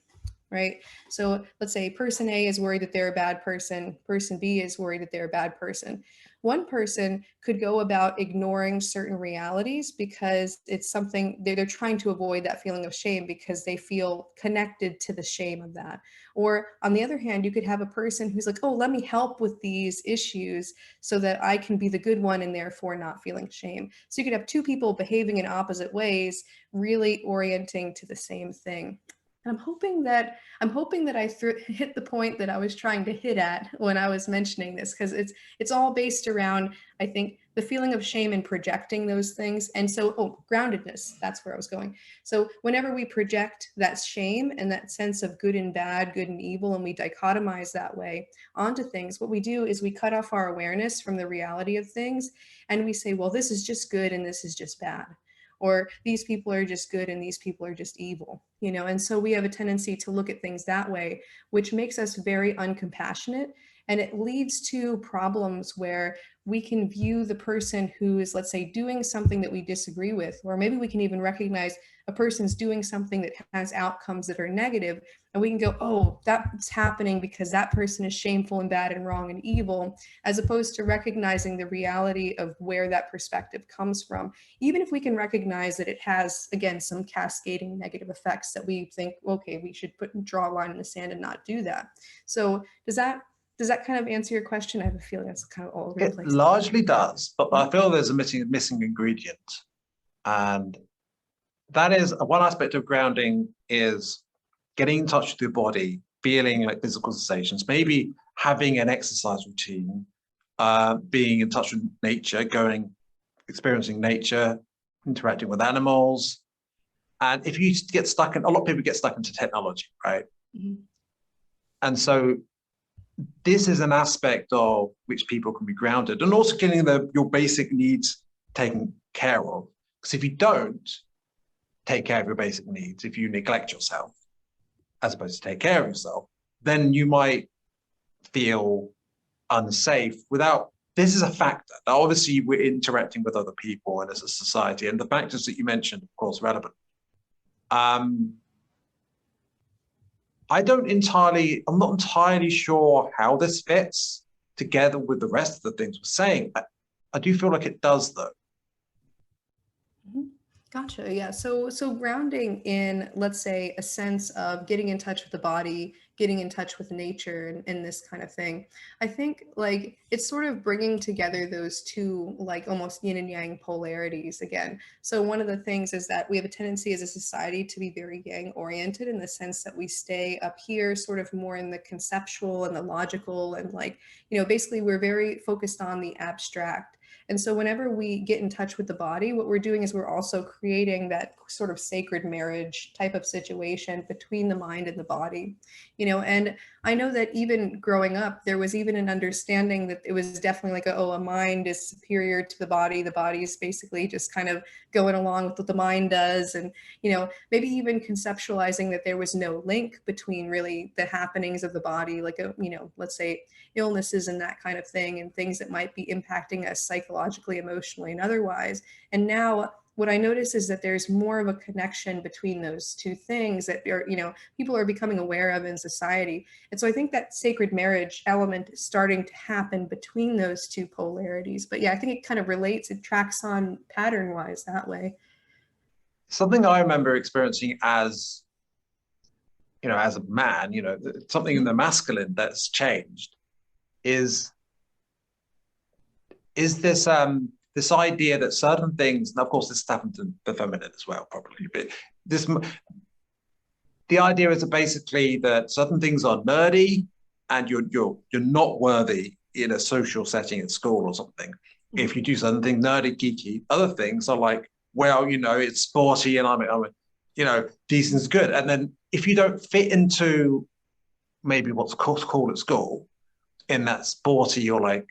right? So let's say person A is worried that they're a bad person, person B is worried that they're a bad person. One person could go about ignoring certain realities because it's something they're trying to avoid, that feeling of shame, because they feel connected to the shame of that. Or on the other hand, you could have a person who's like, oh, let me help with these issues so that I can be the good one and therefore not feeling shame. So you could have two people behaving in opposite ways, really orienting to the same thing. And I'm hoping that I hit the point that I was trying to hit at when I was mentioning this, because it's all based around, I think, the feeling of shame and projecting those things. And so, groundedness, that's where I was going. So whenever we project that shame and that sense of good and bad, good and evil, and we dichotomize that way onto things, what we do is we cut off our awareness from the reality of things, and we say, well, this is just good and this is just bad, or these people are just good and these people are just evil, and so we have a tendency to look at things that way, which makes us very uncompassionate, and it leads to problems where we can view the person who is, let's say, doing something that we disagree with, or maybe we can even recognize a person's doing something that has outcomes that are negative, and we can go, oh, that's happening because that person is shameful and bad and wrong and evil, as opposed to recognizing the reality of where that perspective comes from, even if we can recognize that it has, again, some cascading negative effects that we think, okay, we should draw a line in the sand and not do that. So does that kind of answer your question? I have a feeling that's kind of all over the It place. largely does, but I feel there's a missing ingredient. And that is one aspect of grounding, is getting in touch with your body, feeling like physical sensations, maybe having an exercise routine, being in touch with nature, experiencing nature, interacting with animals. And if you get stuck in, a lot of people get stuck into technology, right? Mm-hmm. And so this is an aspect of which people can be grounded, and also getting your basic needs taken care of. Because if you don't take care of your basic needs, if you neglect yourself as opposed to take care of yourself, then you might feel unsafe without. This is a factor. Now, obviously, we're interacting with other people and as a society, and the factors that you mentioned, of course, relevant. I'm not entirely sure how this fits together with the rest of the things we're saying. I do feel like it does, though. Mhm. Gotcha. Yeah. So grounding in, let's say, a sense of getting in touch with the body, getting in touch with nature, and this kind of thing. I think like it's sort of bringing together those two, like almost yin and yang polarities again. So one of the things is that we have a tendency as a society to be very yang oriented in the sense that we stay up here, sort of more in the conceptual and the logical, and like, basically we're very focused on the abstract. And so whenever we get in touch with the body, what we're doing is we're also creating that sort of sacred marriage type of situation between the mind and the body. And I know that even growing up, there was even an understanding that it was definitely like, a mind is superior to the body. The body is basically just kind of going along with what the mind does. And, maybe even conceptualizing that there was no link between really the happenings of the body, like, let's say illnesses and that kind of thing, and things that might be impacting us psychologically, emotionally, and otherwise. And now what I notice is that there's more of a connection between those two things that are, people are becoming aware of in society. And so I think that sacred marriage element is starting to happen between those two polarities. But yeah, I think it kind of relates, it tracks on pattern wise that way. Something I remember experiencing as, as a man, something in the masculine that's changed is this idea that certain things, and of course this happened to the feminine as well, probably, but the idea is that basically that certain things are nerdy and you're not worthy in a social setting at school or something. If you do something nerdy, geeky, other things are like, well, it's sporty and I'm these things are good. And then if you don't fit into maybe what's called at school in that sporty, you're like,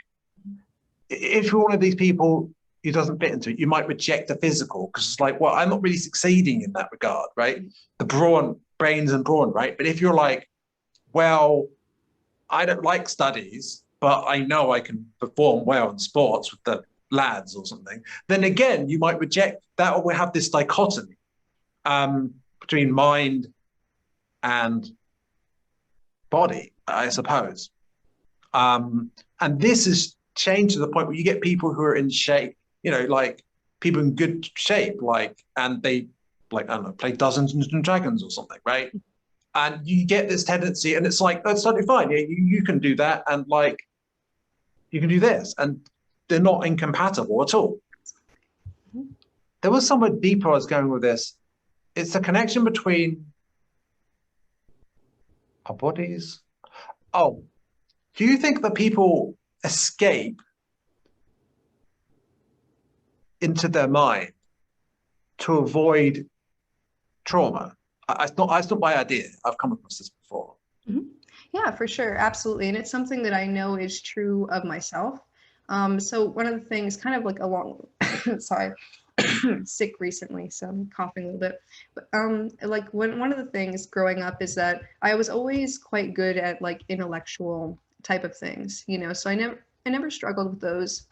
if you're one of these people who doesn't fit into it, you might reject the physical because it's like, well, I'm not really succeeding in that regard, right? The brains and brawn, right? But if you're like, well, I don't like studies, but I know I can perform well in sports with the lads or something, then again, you might reject that, or we have this dichotomy between mind and body, I suppose. And this has changed to the point where you get people who are in shape, like people in good shape, and they, I don't know, play Dungeons and Dragons or something, right? And you get this tendency, and it's like, that's totally fine. Yeah, you can do that, and like, you can do this, and they're not incompatible at all. There was somewhere deeper I was going with this. It's a connection between our bodies. Oh, do you think that people escape into their mind to avoid trauma? It's not my idea. I've come across this before. Mm-hmm. Yeah, for sure. Absolutely. And it's something that I know is true of myself. So one of the things kind of like along, sorry, sick recently, so I'm coughing a little bit. But like one of the things growing up is that I was always quite good at like intellectual type of things, so I never struggled with those.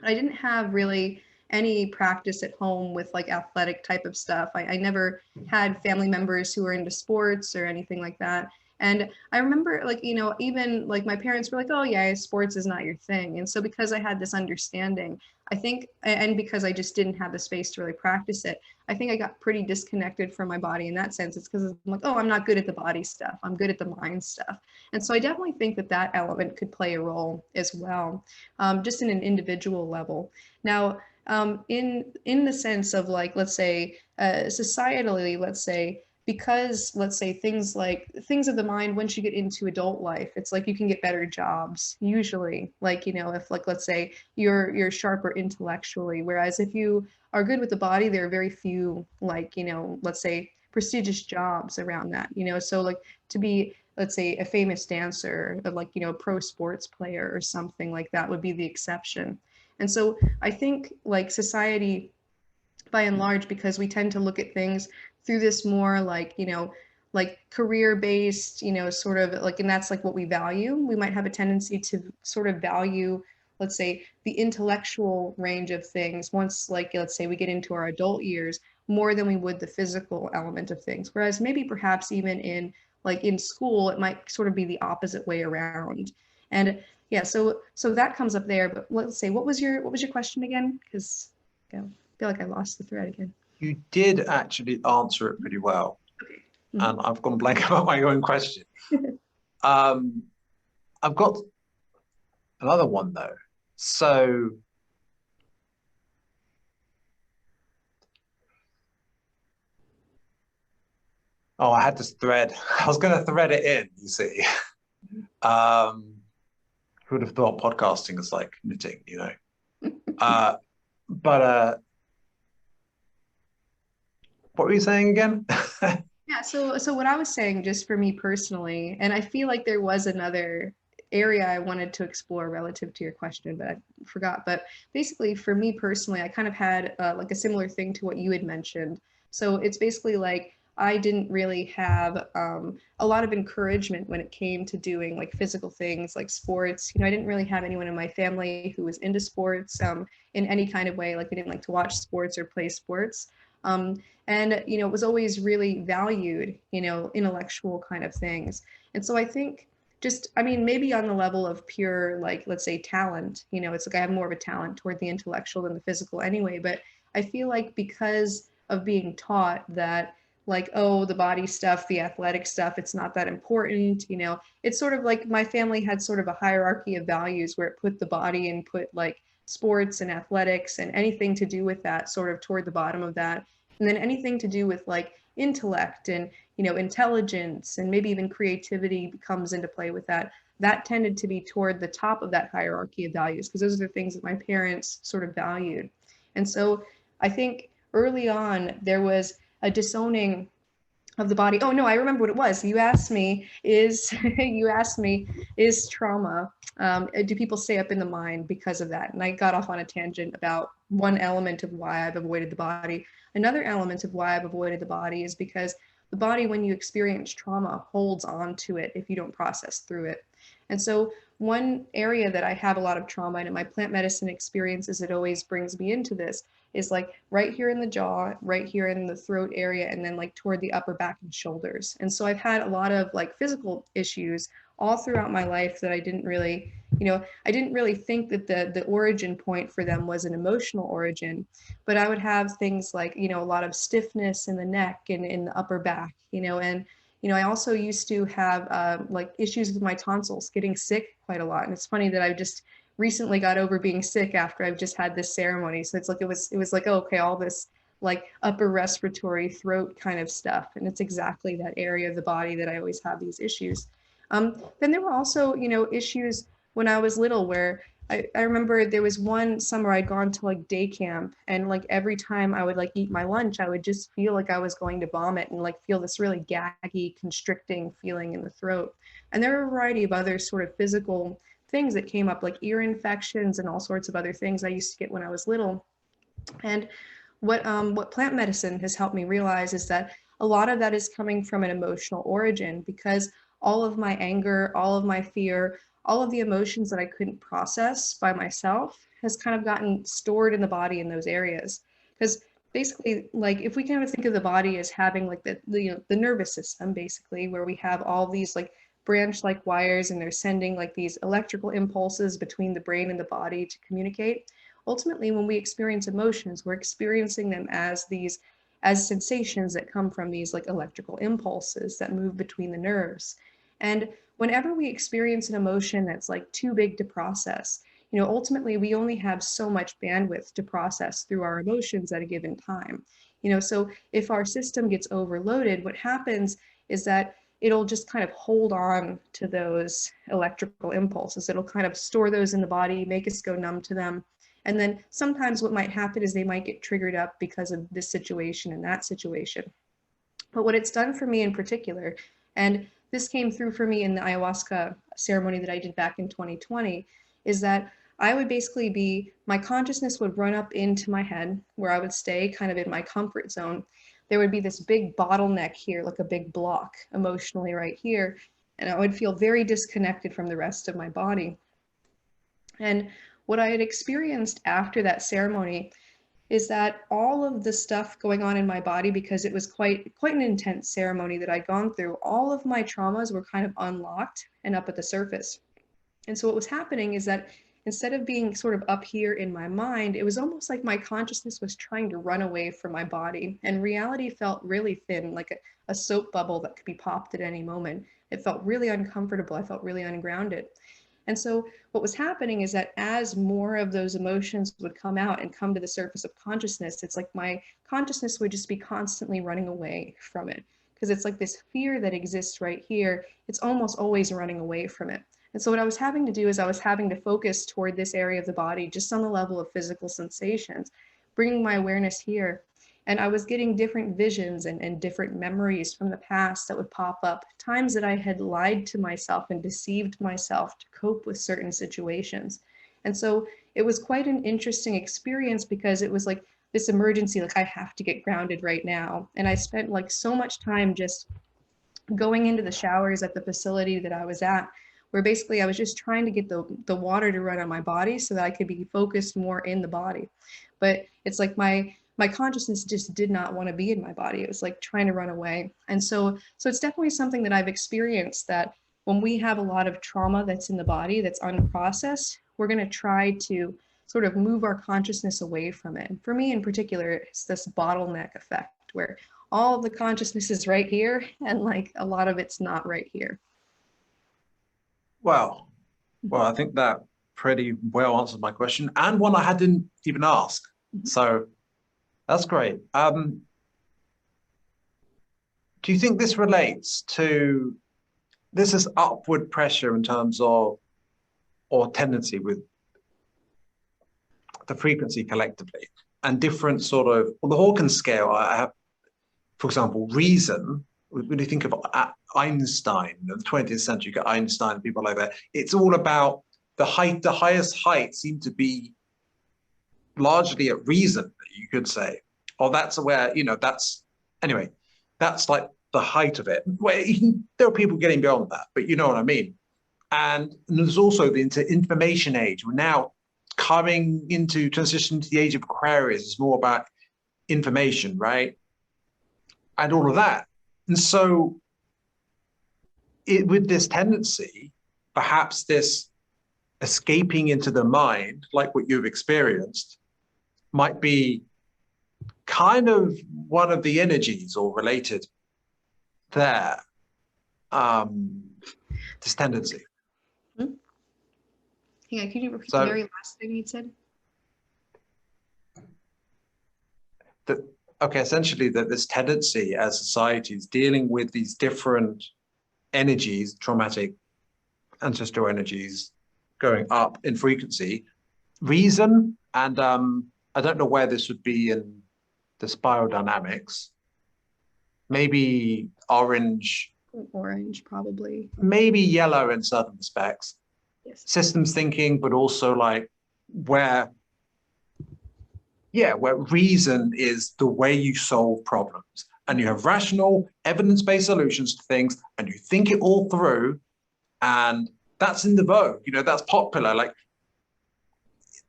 I didn't have really any practice at home with like athletic type of stuff. I never had family members who were into sports or anything like that. And I remember like, even like my parents were like, oh yeah, sports is not your thing. And so because I had this understanding, I think, and because I just didn't have the space to really practice it, I think I got pretty disconnected from my body in that sense. It's because I'm like, oh, I'm not good at the body stuff. I'm good at the mind stuff. And so I definitely think that that element could play a role as well, just in an individual level. Now, in the sense of like, let's say, societally, let's say, because let's say things of the mind, once you get into adult life, it's like you can get better jobs usually, like, if like, let's say you're sharper intellectually, whereas if you are good with the body, there are very few, like, let's say prestigious jobs around that, so like to be, let's say, a famous dancer, or like, a pro sports player or something like that would be the exception. And so I think like society by and large, because we tend to look at things through this more like, like career based, sort of like, and that's like what we value. We might have a tendency to sort of value, let's say, the intellectual range of things once, like, let's say we get into our adult years more than we would the physical element of things. Whereas maybe perhaps even in like in school, it might sort of be the opposite way around. And Yeah, so that comes up there, but let's say what was your question again? Because I feel like I lost the thread again. You did actually answer it pretty well. Okay. And I've gone blank about my own question. I've got another one though. So, oh, I had this thread. I was going to thread it in, you see. Who would have thought podcasting is like knitting, you know? But what were you saying again? Yeah, so what I was saying, just for me personally, and I feel like there was another area I wanted to explore relative to your question, but I forgot. But basically, for me personally, I kind of had like a similar thing to what you had mentioned. So it's basically like I didn't really have a lot of encouragement when it came to doing like physical things like sports. You know, I didn't really have anyone in my family who was into sports in any kind of way. Like I didn't like to watch sports or play sports. Um, and you know, it was always really valued, you know, intellectual kind of things. And so I think just, I mean, maybe on the level of pure, like, let's say talent, you know, it's like I have more of a talent toward the intellectual than the physical anyway. But I feel like because of being taught that, like, oh, the body stuff, the athletic stuff, it's not that important, you know, it's sort of like my family had sort of a hierarchy of values where it put the body and put like sports and athletics and anything to do with that sort of toward the bottom of that. And then anything to do with like intellect and, you know, intelligence and maybe even creativity comes into play with that. That tended to be toward the top of that hierarchy of values because those are the things that my parents sort of valued. And so I think early on there was a disowning of the body. Oh no, I remember what it was. You asked me, is you asked me, is trauma, do people stay up in the mind because of that? And I got off on a tangent about one element of why I've avoided the body. Another element of why I've avoided the body is because the body, when you experience trauma, holds on to it if you don't process through it. And so one area that I have a lot of trauma in my plant medicine experiences, it always brings me into this, is like right here in the jaw, right here in the throat area, and then like toward the upper back and shoulders. And so I've had a lot of like physical issues all throughout my life that I didn't really, you know, I didn't really think that the origin point for them was an emotional origin, but I would have things like, you know, a lot of stiffness in the neck and in the upper back, you know, and you know, I also used to have like issues with my tonsils, getting sick quite a lot. And it's funny that I just recently got over being sick after I've just had this ceremony. So it's like it was like, oh, okay, all this like upper respiratory throat kind of stuff. And it's exactly that area of the body that I always have these issues. Then there were also, you know, issues when I was little where I remember there was one summer I'd gone to like day camp, and like every time I would like eat my lunch, I would just feel like I was going to vomit and like feel this really gaggy, constricting feeling in the throat. And there were a variety of other sort of physical things that came up, like ear infections and all sorts of other things I used to get when I was little. And what plant medicine has helped me realize is that a lot of that is coming from an emotional origin, because all of my anger, all of my fear, all of the emotions that I couldn't process by myself has kind of gotten stored in the body in those areas. Because basically, like if we kind of think of the body as having like the, you know, the nervous system, basically, where we have all these like branch like wires and they're sending like these electrical impulses between the brain and the body to communicate. Ultimately, when we experience emotions, we're experiencing them as these as sensations that come from these like electrical impulses that move between the nerves. And whenever we experience an emotion that's like too big to process, you know, ultimately we only have so much bandwidth to process through our emotions at a given time. You know, so if our system gets overloaded, what happens is that it'll just kind of hold on to those electrical impulses. It'll kind of store those in the body, make us go numb to them. And then sometimes what might happen is they might get triggered up because of this situation and that situation. But what it's done for me in particular, and this came through for me in the ayahuasca ceremony that I did back in 2020, is that I would basically be, my consciousness would run up into my head where I would stay kind of in my comfort zone. There would be this big bottleneck here, like a big block emotionally right here. And I would feel very disconnected from the rest of my body. And what I had experienced after that ceremony is that all of the stuff going on in my body, because it was quite an intense ceremony that I'd gone through, all of my traumas were kind of unlocked and up at the surface. And so what was happening is that instead of being sort of up here in my mind, it was almost like my consciousness was trying to run away from my body. And reality felt really thin, like a soap bubble that could be popped at any moment. It felt really uncomfortable. I felt really ungrounded. And so what was happening is that as more of those emotions would come out and come to the surface of consciousness, it's like my consciousness would just be constantly running away from it. Because it's like this fear that exists right here, it's almost always running away from it. And so what I was having to do is I was having to focus toward this area of the body, just on the level of physical sensations, bringing my awareness here. And I was getting different visions and different memories from the past that would pop up, times that I had lied to myself and deceived myself to cope with certain situations. And so it was quite an interesting experience because it was like this emergency, like I have to get grounded right now. And I spent like so much time just going into the showers at the facility that I was at, where basically I was just trying to get the water to run on my body so that I could be focused more in the body. But it's like my consciousness just did not want to be in my body. It was like trying to run away. And so it's definitely something that I've experienced, that when we have a lot of trauma that's in the body that's unprocessed, we're going to try to sort of move our consciousness away from it. And for me in particular, it's this bottleneck effect where all of the consciousness is right here and like a lot of it's not right here. Well, I think that pretty well answered my question, and one I hadn't even asked. So that's great. Do you think this relates to, this is upward pressure in terms of, or tendency with the frequency collectively, and different sort of, on the Hawkins scale, I have, for example, reason. When you think of Einstein, in the 20th century, you got Einstein, people like that. It's all about the height, the highest height seem to be largely at reason, you could say. Or that's where, you know, that's, anyway, that's like the height of it. Where there are people getting beyond that, but you know what I mean. And there's also the information age. We're now coming into transition to the age of Aquarius. It's more about information, right? And all of that. And so with this tendency, perhaps this escaping into the mind, like what you've experienced, might be kind of one of the energies or related there, this tendency. Mm-hmm. Yeah, can you repeat the very last thing you said? That, okay, essentially that this tendency as societies dealing with these different energies, traumatic, ancestral energies going up in frequency, reason, and I don't know where this would be in this biodynamics, maybe orange, probably, maybe yellow in certain respects. Yes. Systems thinking, but also like where reason is the way you solve problems, and you have rational, evidence-based solutions to things, and you think it all through, and that's in the vogue. You know, that's popular. Like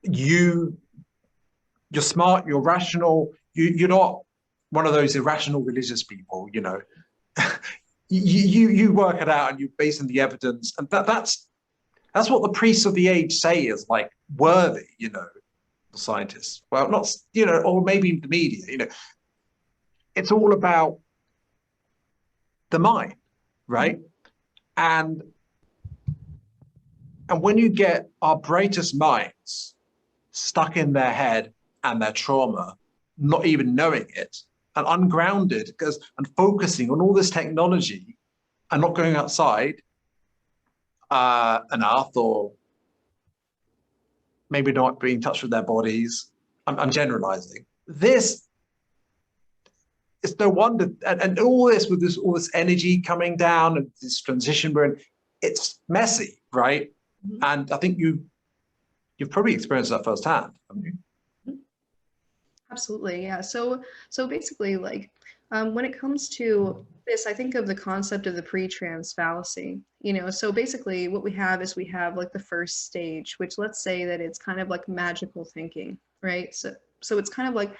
you're smart, you're rational. You're not one of those irrational religious people. You know, you work it out and you base on the evidence, and that's what the priests of the age say is like worthy. You know, the scientists. Well, not, you know, or maybe the media. You know, it's all about the mind, right? And when you get our brightest minds stuck in their head and their trauma, not even knowing it, and ungrounded, and focusing on all this technology and not going outside enough, or maybe not being in touch with their bodies. I'm generalizing. This, it's no wonder, and all this with all this energy coming down and this transition we're in, it's messy, right? Mm-hmm. And I think you've probably experienced that firsthand, haven't you? Absolutely, yeah. So basically, like when it comes to this, I think of the concept of the pre-trans fallacy. You know, so basically what we have is we have like the first stage, which let's say that it's kind of like magical thinking, right? So it's kind of like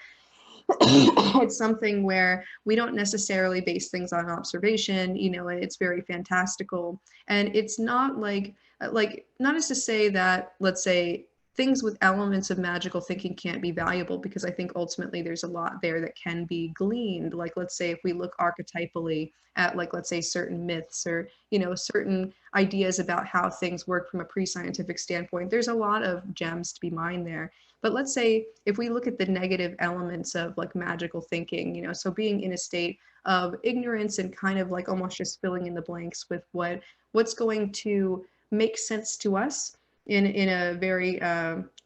it's something where we don't necessarily base things on observation, you know, and it's very fantastical. And it's not like like, not as to say that, let's say, things with elements of magical thinking can't be valuable, because I think ultimately there's a lot there that can be gleaned. Like, let's say if we look archetypally at, like, let's say certain myths, or, you know, certain ideas about how things work from a pre-scientific standpoint, there's a lot of gems to be mined there. But let's say if we look at the negative elements of like magical thinking, you know, so being in a state of ignorance and kind of like almost just filling in the blanks with what's going to make sense to us in a very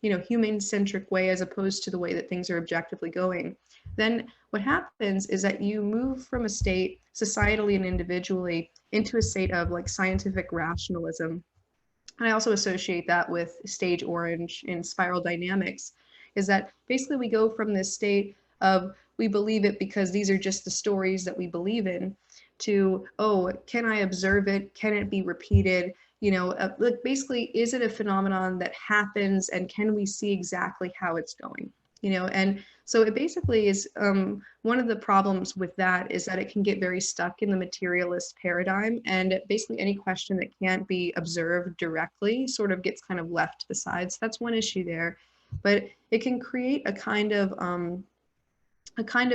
you know, human-centric way, as opposed to the way that things are objectively going, then what happens is that you move from a state societally and individually into a state of like scientific rationalism. And I also associate that with stage orange in spiral dynamics, is that basically we go from this state of we believe it because these are just the stories that we believe in, to, oh, can I observe it? Can it be repeated? You know, like basically, is it a phenomenon that happens, and can we see exactly how it's going? You know, and so it basically is, one of the problems with that is that it can get very stuck in the materialist paradigm, and basically any question that can't be observed directly sort of gets kind of left to the side. So that's one issue there, but it can create a kind of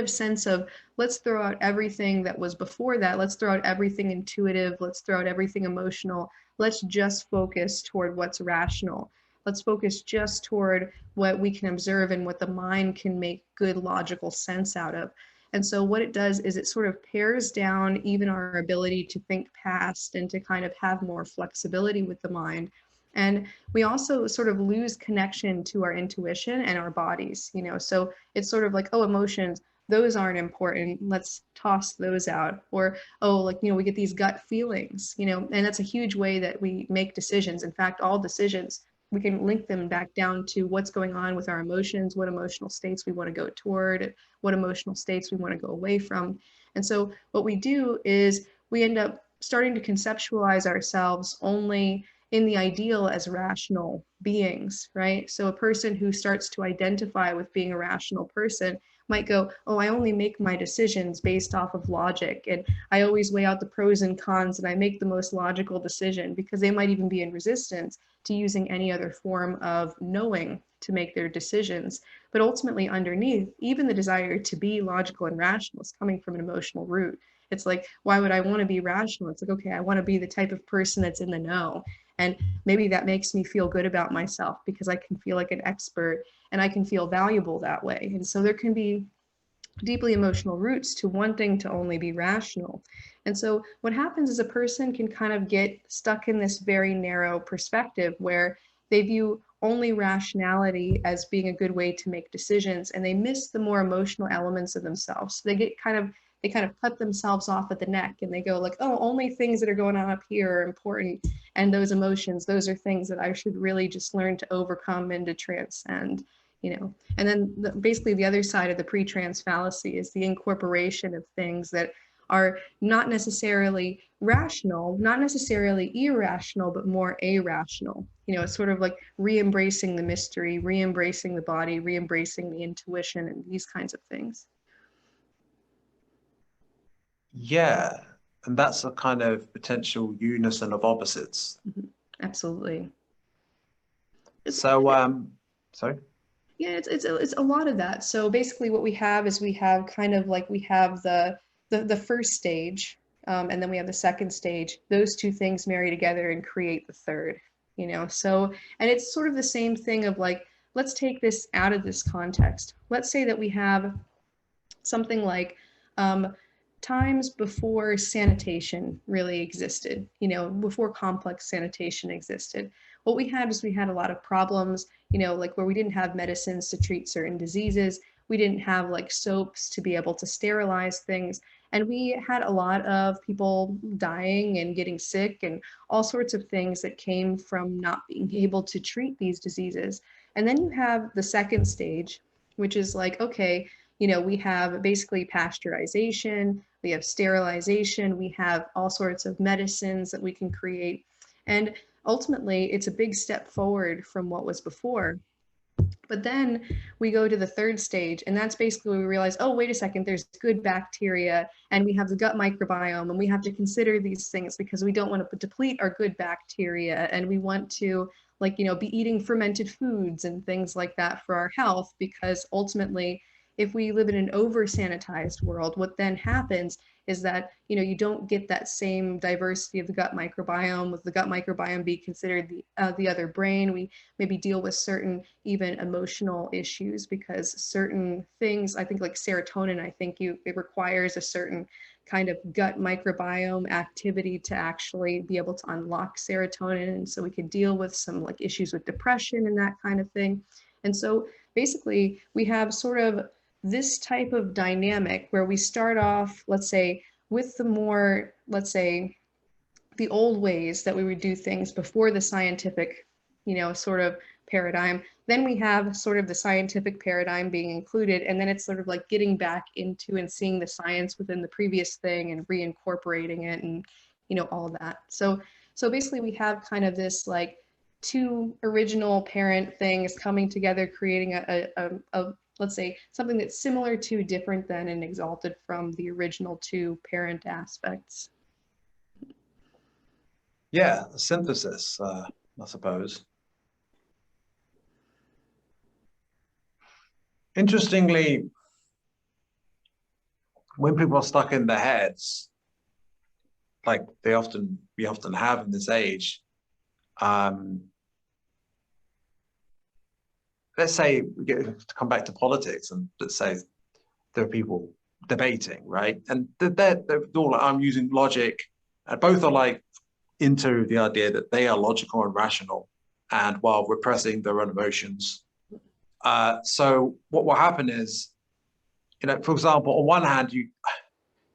sense of, let's throw out everything that was before that, let's throw out everything intuitive, let's throw out everything emotional, let's just focus toward what's rational, let's focus just toward what we can observe and what the mind can make good logical sense out of. And so what it does is it sort of pares down even our ability to think past and to kind of have more flexibility with the mind. And we also sort of lose connection to our intuition and our bodies, you know. So it's sort of like, oh, emotions, those aren't important, let's toss those out. Or, oh, like, you know, we get these gut feelings, you know, and that's a huge way that we make decisions. In fact, all decisions, we can link them back down to what's going on with our emotions, what emotional states we want to go toward, what emotional states we want to go away from. And so what we do is we end up starting to conceptualize ourselves only in the ideal as rational beings, right? So a person who starts to identify with being a rational person might go, oh, I only make my decisions based off of logic, and I always weigh out the pros and cons, and I make the most logical decision, because they might even be in resistance to using any other form of knowing to make their decisions. But ultimately underneath, even the desire to be logical and rational is coming from an emotional root. It's like, why would I want to be rational? It's like, okay, I want to be the type of person that's in the know. And maybe that makes me feel good about myself, because I can feel like an expert and I can feel valuable that way. And so there can be deeply emotional roots to wanting to only be rational. And so what happens is a person can kind of get stuck in this very narrow perspective where they view only rationality as being a good way to make decisions, and they miss the more emotional elements of themselves. So they kind of cut themselves off at the neck, and they go like, oh, only things that are going on up here are important, and those emotions, those are things that I should really just learn to overcome and to transcend, you know. And then basically the other side of the pre-trans fallacy is the incorporation of things that are not necessarily rational, not necessarily irrational, but more irrational. You know, it's sort of like re-embracing the mystery, re-embracing the body, re-embracing the intuition, and these kinds of things. Yeah, and that's a kind of potential unison of opposites. Mhm. Absolutely. It's, So, sorry. yeah, it's a lot of that. So basically what we have is we have kind of like, we have the first stage, and then we have the second stage. Those two things marry together and create the third, you know. So, and it's sort of the same thing of like, let's take this out of this context. Let's say that we have something like, times before sanitation really existed, you know, before complex sanitation existed. What we had is we had a lot of problems, you know, like where we didn't have medicines to treat certain diseases. We didn't have like soaps to be able to sterilize things. And we had a lot of people dying and getting sick and all sorts of things that came from not being able to treat these diseases. And then you have the second stage, which is like, okay, you know, we have basically pasteurization, we have sterilization, we have all sorts of medicines that we can create. And ultimately, it's a big step forward from what was before. But then we go to the third stage, and that's basically where we realize, oh, wait a second, there's good bacteria, and we have the gut microbiome, and we have to consider these things because we don't want to deplete our good bacteria, and we want to, like, you know, be eating fermented foods and things like that for our health, because ultimately, if we live in an over sanitized world, what then happens is that, you know, you don't get that same diversity of the gut microbiome. With the gut microbiome be considered the other brain, we maybe deal with certain even emotional issues, because certain things, I think like serotonin, I think it requires a certain kind of gut microbiome activity to actually be able to unlock serotonin. And so we could deal with some like issues with depression and that kind of thing. And so basically we have sort of this type of dynamic where we start off, let's say, with the more, let's say, the old ways that we would do things before the scientific, you know, sort of paradigm. Then we have sort of the scientific paradigm being included, and then it's sort of like getting back into and seeing the science within the previous thing and reincorporating it, and, you know, all of that. So basically we have kind of this like two original parent things coming together, creating a let's say something that's similar to, different than, and exalted from the original two parent aspects. Yeah, a synthesis, I suppose. Interestingly, when people are stuck in their heads, like we often have in this age, let's say we get to come back to politics, and let's say there are people debating, right? And they're all like, I'm using logic, and both are like into the idea that they are logical and rational, and while repressing their own emotions. So what will happen is, you know, for example, on one hand, you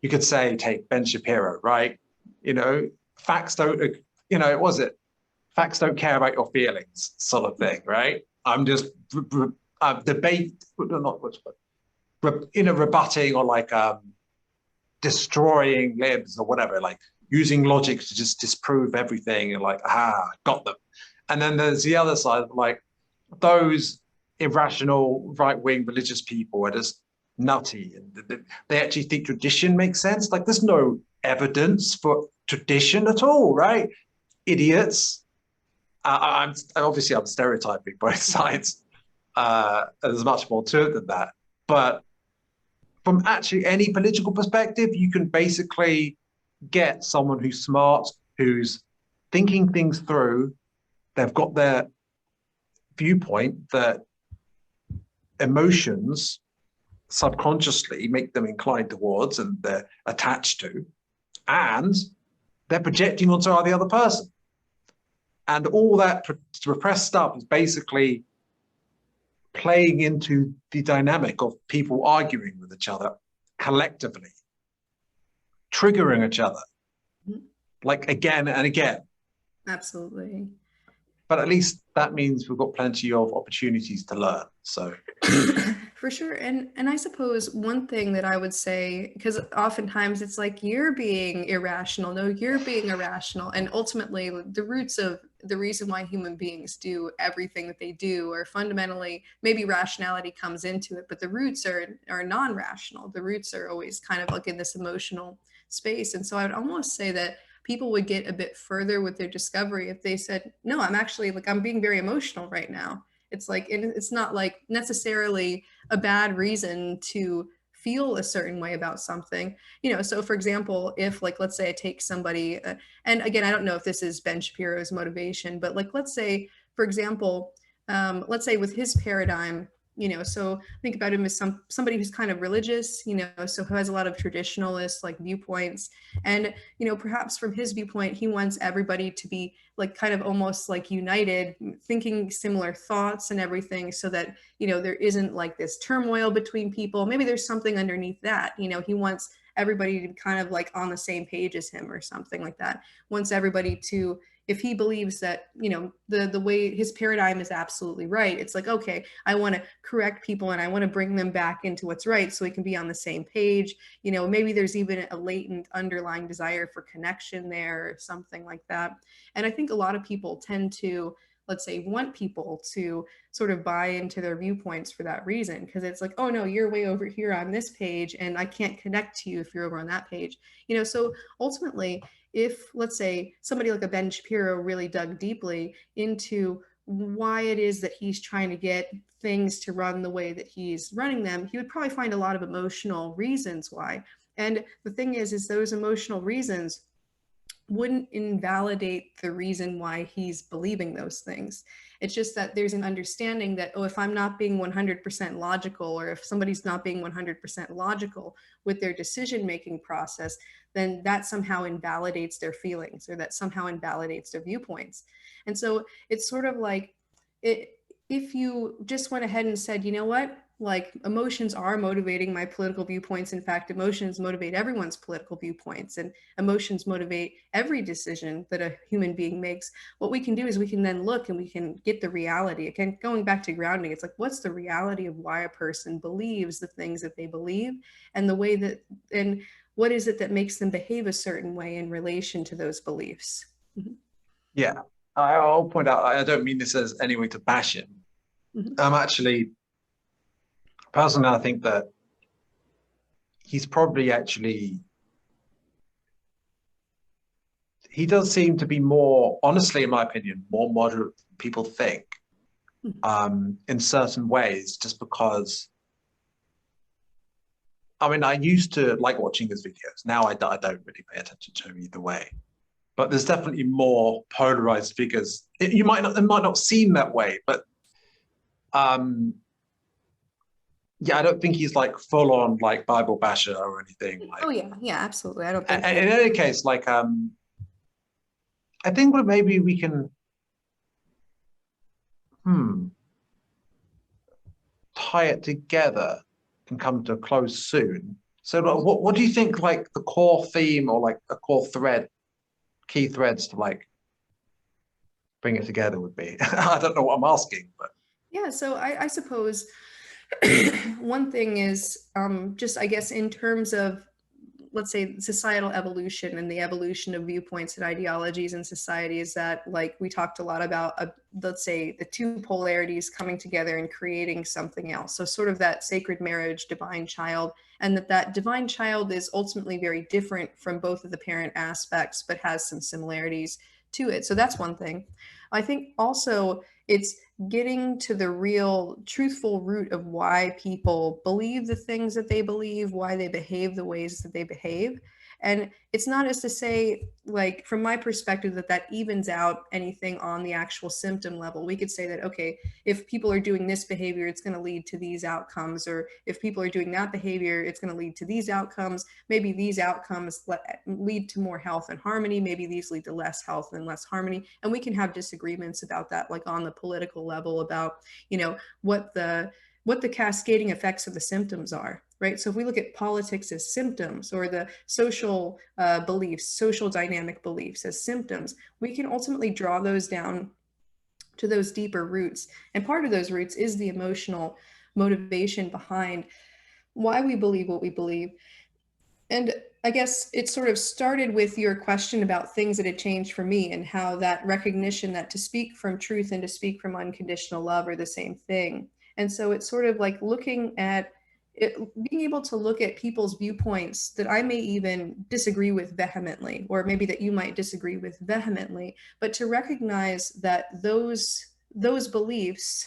could say, take Ben Shapiro, right? You know, facts don't, you know, was it? Facts don't care about your feelings, sort of thing, right? I'm just debate, not what's, you know, rebutting or like destroying libs or whatever, like using logic to just disprove everything and like, got them. And then there's the other side, like those irrational right-wing religious people are just nutty, and they actually think tradition makes sense. Like there's no evidence for tradition at all, right? Idiots. I'm obviously I'm stereotyping both sides. There's much more to it than that. But from actually any political perspective, you can basically get someone who's smart, who's thinking things through. They've got their viewpoint that emotions subconsciously make them inclined towards and they're attached to, and they're projecting onto the other person. And all that repressed stuff is basically playing into the dynamic of people arguing with each other collectively, triggering each other, like again and again. Absolutely. But at least that means we've got plenty of opportunities to learn. So For sure. And I suppose one thing that I would say, because oftentimes it's like you're being irrational, no, you're being irrational. And ultimately the roots of the reason why human beings do everything that they do are fundamentally, maybe rationality comes into it, but the roots are non-rational. The roots are always kind of like in this emotional space. And so I would almost say that people would get a bit further with their discovery if they said, no, I'm actually like, I'm being very emotional right now. It's like, it's not like necessarily a bad reason to feel a certain way about something, you know. So for example, if like, let's say I take somebody, and again, I don't know if this is Ben Shapiro's motivation, but like, let's say, for example, let's say with his paradigm, you know, so think about him as somebody who's kind of religious, you know, so who has a lot of traditionalist like viewpoints. And, you know, perhaps from his viewpoint, he wants everybody to be like kind of almost like united, thinking similar thoughts and everything, so that, you know, there isn't like this turmoil between people. Maybe there's something underneath that, you know, he wants everybody to be kind of like on the same page as him or something like that. Wants everybody to, if he believes that, you know, the way his paradigm is absolutely right, it's like, okay, I want to correct people and I want to bring them back into what's right so we can be on the same page. You know, maybe there's even a latent underlying desire for connection there or something like that. And I think a lot of people tend to let's say, want people to sort of buy into their viewpoints for that reason. Because it's like, oh no, you're way over here on this page and I can't connect to you if you're over on that page. So ultimately, if, let's say, somebody like a Ben Shapiro really dug deeply into why it is that he's trying to get things to run the way that he's running them, he would probably find a lot of emotional reasons why. And the thing is those emotional reasons wouldn't invalidate the reason why he's believing those things. It's just that there's an understanding that, oh, if I'm not being 100% logical, or if somebody's not being 100% logical with their decision-making process, then that somehow invalidates their feelings, or that somehow invalidates their viewpoints. And so it's sort of like, if you just went ahead and said, you know what, like, emotions are motivating my political viewpoints. In fact, emotions motivate everyone's political viewpoints, and emotions motivate every decision that a human being makes. What we can do is we can then look and we can get the reality. Again, going back to grounding, it's like, what's the reality of why a person believes the things that they believe, and the way that, and what is it that makes them behave a certain way in relation to those beliefs? Mm-hmm. Yeah, I'll point out, I don't mean this as any way to bash him. Mm-hmm. I'm actually, personally, I think that he's probably actually, he does seem to be more, honestly, in my opinion, more moderate than people think, in certain ways, just because, I mean, I used to like watching his videos. Now I don't really pay attention to him either way. But there's definitely more polarized figures. It might not seem that way, but yeah, I don't think he's like full on like Bible basher or anything. Like, Oh yeah, absolutely. I don't think in any case, like, I think that maybe we can tie it together and come to a close soon. So, like, what do you think, like, the core theme, or like a core thread, key threads to like bring it together would be? I don't know what I'm asking, but yeah. So I suppose one thing is, just, I guess, in terms of, let's say, societal evolution and the evolution of viewpoints and ideologies in society, is that, like, we talked a lot about, let's say, the two polarities coming together and creating something else. So sort of that sacred marriage, divine child, and that divine child is ultimately very different from both of the parent aspects, but has some similarities to it. So that's one thing. I think also it's getting to the real truthful root of why people believe the things that they believe, why they behave the ways that they behave. And it's not as to say, like, from my perspective, that evens out anything on the actual symptom level. We could say that, okay, if people are doing this behavior, it's going to lead to these outcomes, or if people are doing that behavior, it's going to lead to these outcomes. Maybe these outcomes lead to more health and harmony. Maybe these lead to less health and less harmony. And we can have disagreements about that, like on the political level, about, what the cascading effects of the symptoms are, right? So if we look at politics as symptoms, or the social beliefs, social dynamic beliefs as symptoms, we can ultimately draw those down to those deeper roots. And part of those roots is the emotional motivation behind why we believe what we believe. And I guess it sort of started with your question about things that had changed for me, and how that recognition that to speak from truth and to speak from unconditional love are the same thing. And so it's sort of like looking at it, being able to look at people's viewpoints that I may even disagree with vehemently, or maybe that you might disagree with vehemently, but to recognize that those beliefs,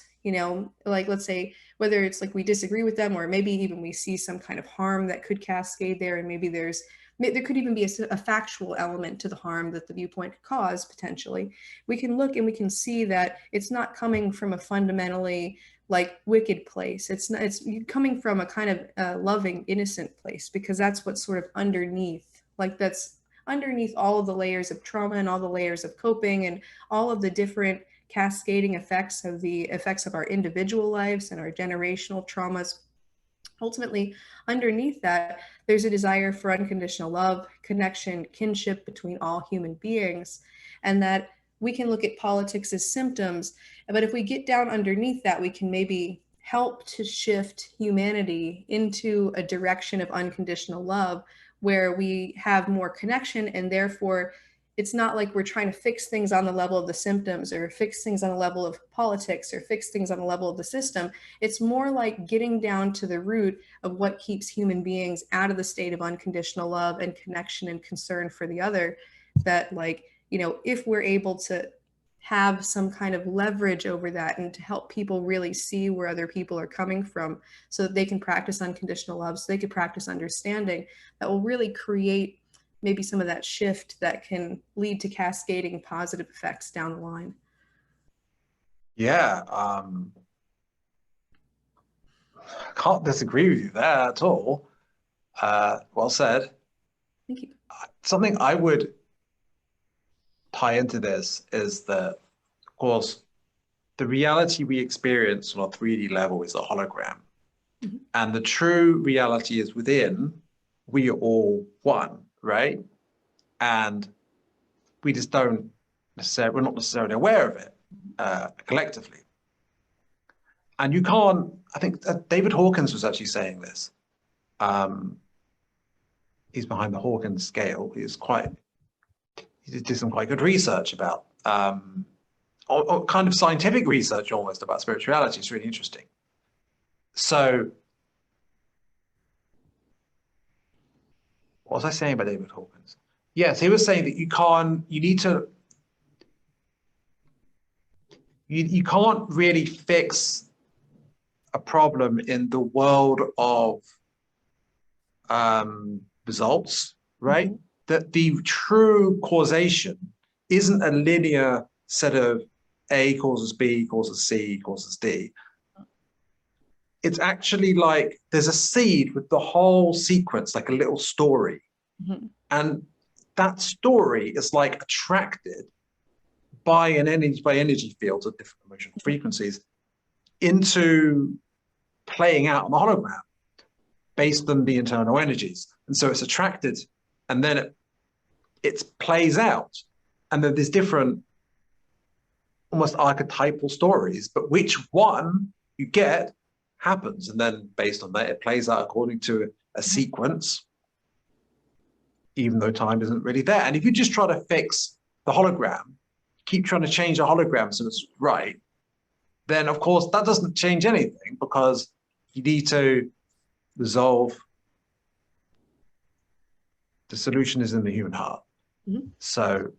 like, let's say, whether it's like we disagree with them, or maybe even we see some kind of harm that could cascade there, and maybe there could even be a factual element to the harm that the viewpoint could cause potentially. We can look and we can see that it's not coming from a fundamentally, like, wicked place. It's coming from a kind of loving, innocent place, because that's what's sort of underneath, like, that's underneath all of the layers of trauma and all the layers of coping and all of the different cascading effects of our individual lives and our generational traumas. Ultimately, underneath that, there's a desire for unconditional love, connection, kinship between all human beings, and that we can look at politics as symptoms. But if we get down underneath that, we can maybe help to shift humanity into a direction of unconditional love, where we have more connection, and therefore it's not like we're trying to fix things on the level of the symptoms or fix things on the level of politics or fix things on the level of the system. It's more like getting down to the root of what keeps human beings out of the state of unconditional love and connection and concern for the other. That, like, you know, if we're able to have some kind of leverage over that and to help people really see where other people are coming from so that they can practice unconditional love, so they can practice understanding, that will really create maybe some of that shift that can lead to cascading positive effects down the line. Yeah, I can't disagree with you there at all. Well said. Thank you. Something I would tie into this is that, of course, the reality we experience on a 3D level is a hologram. Mm-hmm. And the true reality is within, we are all one, right? And we just don't necessarily, we're not necessarily aware of it collectively. And you can't, I think David Hawkins was actually saying this. He's behind the Hawkins scale. He did some quite good research about, or kind of scientific research almost about spirituality. It's really interesting. So, what was I saying about David Hawkins? Yes, he was saying that you can't really fix a problem in the world of results, right? Mm-hmm. That the true causation isn't a linear set of A causes B causes C causes D. It's actually like there's a seed with the whole sequence, like a little story. Mm-hmm. And that story is like attracted by energy fields of different emotional frequencies into playing out on the hologram based on the internal energies. And so it's attracted, and then it plays out. And then there's different almost archetypal stories, but which one you get happens. And then based on that, it plays out according to a sequence, even though time isn't really there. And if you just try to fix the hologram, keep trying to change the hologram so it's right, then of course that doesn't change anything, because you need to resolve. The solution is in the human heart. Mm-hmm. So,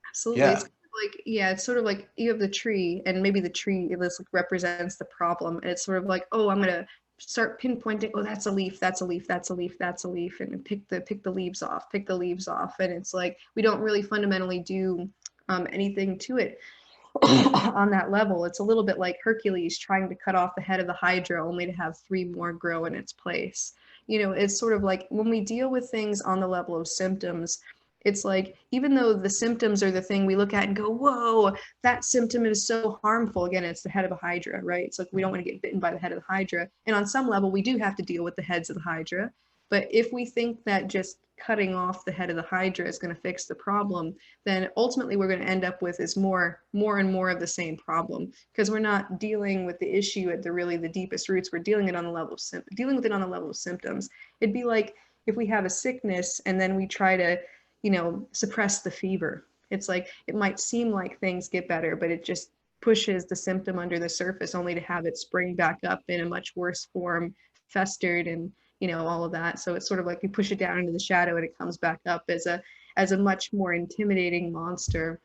Absolutely. yeah. It's like, yeah, it's sort of like you have the tree, and maybe the tree represents the problem. And it's sort of like, oh, I'm going to start pinpointing, oh, that's a leaf, that's a leaf, that's a leaf, that's a leaf, and pick the leaves off, pick the leaves off. And it's like, we don't really fundamentally do anything to it on that level. It's a little bit like Hercules trying to cut off the head of the Hydra only to have 3 more grow in its place. You know, it's sort of like when we deal with things on the level of symptoms, it's like, even though the symptoms are the thing we look at and go, whoa, that symptom is so harmful. Again, it's the head of a Hydra, right? It's like, we don't want to get bitten by the head of the Hydra. And on some level, we do have to deal with the heads of the Hydra. But if we think that just cutting off the head of the Hydra is going to fix the problem, then ultimately we're going to end up with is more and more of the same problem, because we're not dealing with the issue at the deepest roots. We're dealing with it on the level of symptoms. It'd be like if we have a sickness and then we try to, you know, suppress the fever. It's like, it might seem like things get better, but it just pushes the symptom under the surface only to have it spring back up in a much worse form, festered, and, you know, all of that. So it's sort of like you push it down into the shadow and it comes back up as a much more intimidating monster.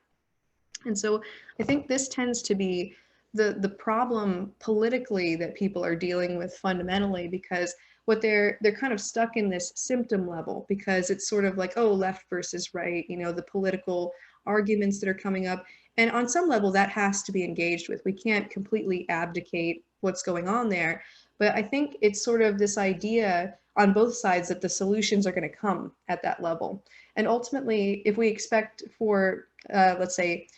And so I think this tends to be the problem politically that people are dealing with fundamentally, because what they're kind of stuck in this symptom level, because it's sort of like, oh, left versus right, you know, the political arguments that are coming up. And on some level that has to be engaged with. We can't completely abdicate what's going on there. But I think it's sort of this idea on both sides that the solutions are going to come at that level. And ultimately, if we expect for, let's say,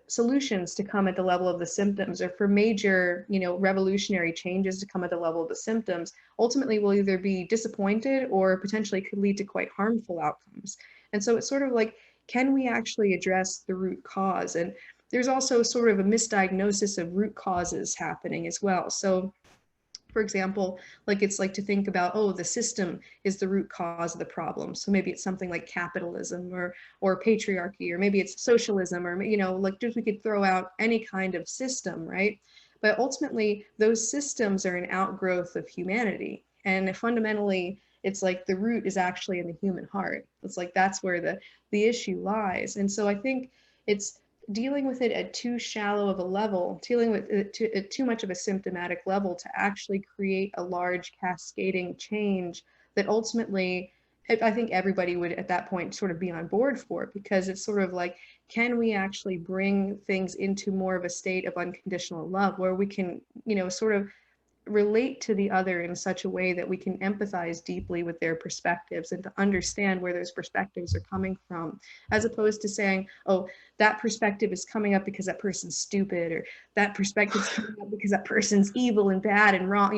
solutions to come at the level of the symptoms, or for major, you know, revolutionary changes to come at the level of the symptoms, ultimately we'll either be disappointed or potentially could lead to quite harmful outcomes. And so it's sort of like, can we actually address the root cause? And there's also sort of a misdiagnosis of root causes happening as well. So For example, like it's like to think about, oh, the system is the root cause of the problem. So maybe it's something like capitalism or patriarchy, or maybe it's socialism, or like just we could throw out any kind of system, right? But ultimately, those systems are an outgrowth of humanity. And fundamentally, it's like the root is actually in the human heart. It's like that's where the issue lies. And so I think it's dealing with it at too shallow of a level, dealing with it at too much of a symptomatic level to actually create a large cascading change that ultimately I think everybody would at that point sort of be on board for, because it's sort of like, can we actually bring things into more of a state of unconditional love where we can, sort of relate to the other in such a way that we can empathize deeply with their perspectives and to understand where those perspectives are coming from, as opposed to saying, oh, that perspective is coming up because that person's stupid, or that perspective is coming up because that person's evil and bad and wrong,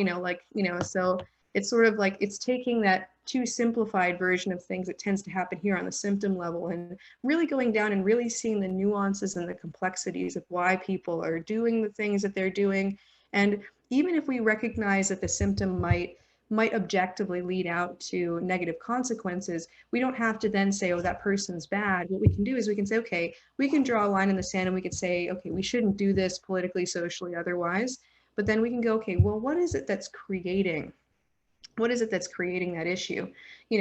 so it's sort of like it's taking that too simplified version of things that tends to happen here on the symptom level and really going down and really seeing the nuances and the complexities of why people are doing the things that they're doing. And even if we recognize that the symptom might objectively lead out to negative consequences, we don't have to then say, oh, that person's bad. What we can do is we can say, okay, we can draw a line in the sand and we could say, okay, we shouldn't do this politically, socially, otherwise. But then we can go, okay, well, what is it that's creating that issue?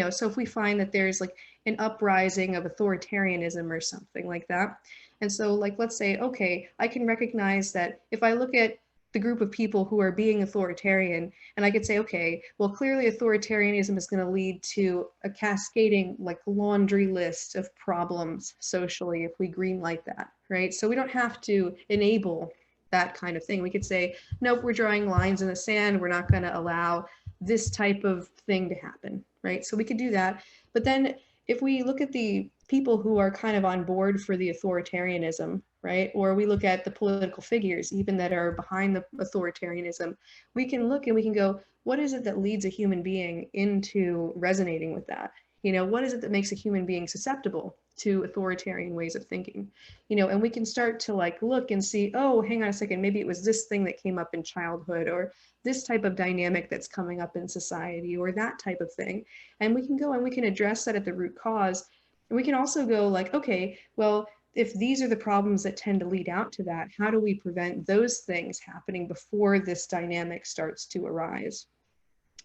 So if we find that there's like an uprising of authoritarianism or something like that, and so like let's say, okay, I can recognize that if I look at the group of people who are being authoritarian, and I could say, okay, well, clearly authoritarianism is going to lead to a cascading like laundry list of problems socially if we greenlight that, right? So we don't have to enable that kind of thing. We could say, nope, we're drawing lines in the sand. We're not going to allow this type of thing to happen, right? So we could do that. But then if we look at the people who are kind of on board for the authoritarianism, right? Or we look at the political figures even that are behind the authoritarianism, we can look and we can go, what is it that leads a human being into resonating with that? What is it that makes a human being susceptible to authoritarian ways of thinking? And we can start to like look and see, oh, hang on a second, maybe it was this thing that came up in childhood, or this type of dynamic that's coming up in society, or that type of thing. And we can go and we can address that at the root cause. And we can also go like, okay, well, if these are the problems that tend to lead out to that, how do we prevent those things happening before this dynamic starts to arise?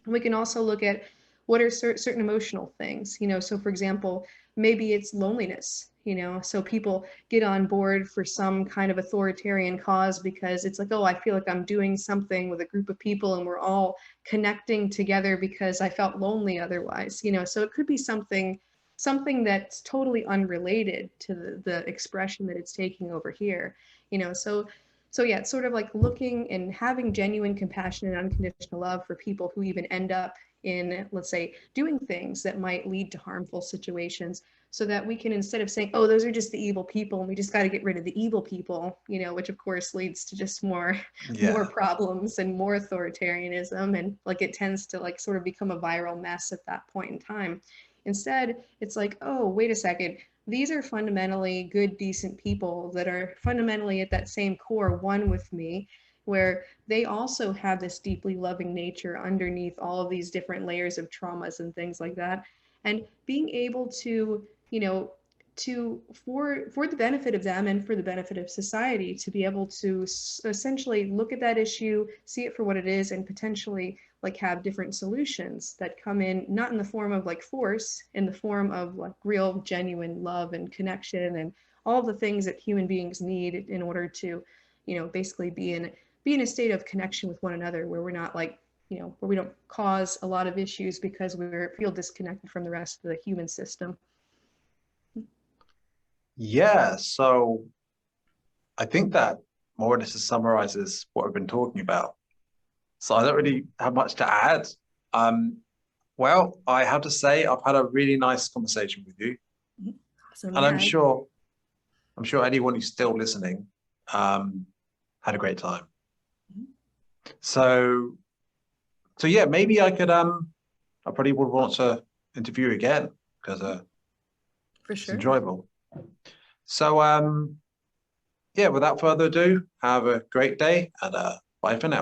And we can also look at what are certain emotional things, so for example, maybe it's loneliness, so people get on board for some kind of authoritarian cause because it's like, oh, I feel like I'm doing something with a group of people and we're all connecting together because I felt lonely otherwise, so it could be something that's totally unrelated to the expression that it's taking over here, so yeah, it's sort of like looking and having genuine compassion and unconditional love for people who even end up in, let's say, doing things that might lead to harmful situations, so that we can, instead of saying, oh, those are just the evil people and we just got to get rid of the evil people, which of course leads to just more problems and more authoritarianism, and like it tends to like sort of become a viral mess at that point in time. Instead, it's like, oh, wait a second, these are fundamentally good, decent people that are fundamentally at that same core one with me, where they also have this deeply loving nature underneath all of these different layers of traumas and things like that. And being able to, for the benefit of them and for the benefit of society, to be able to essentially look at that issue, see it for what it is, and potentially like have different solutions that come in, not in the form of like force, in the form of like real genuine love and connection and all the things that human beings need in order to, basically be in a state of connection with one another, where we're not like, where we don't cause a lot of issues because we feel disconnected from the rest of the human system. Yeah, so I think that more or less summarizes what we've been talking about. So I don't really have much to add. Well, I have to say I've had a really nice conversation with you, Awesome. and Yeah. I'm sure anyone who's still listening had a great time. So yeah, maybe I could I probably would want to interview again because For it's sure. enjoyable. So yeah, without further ado, have a great day and bye for now.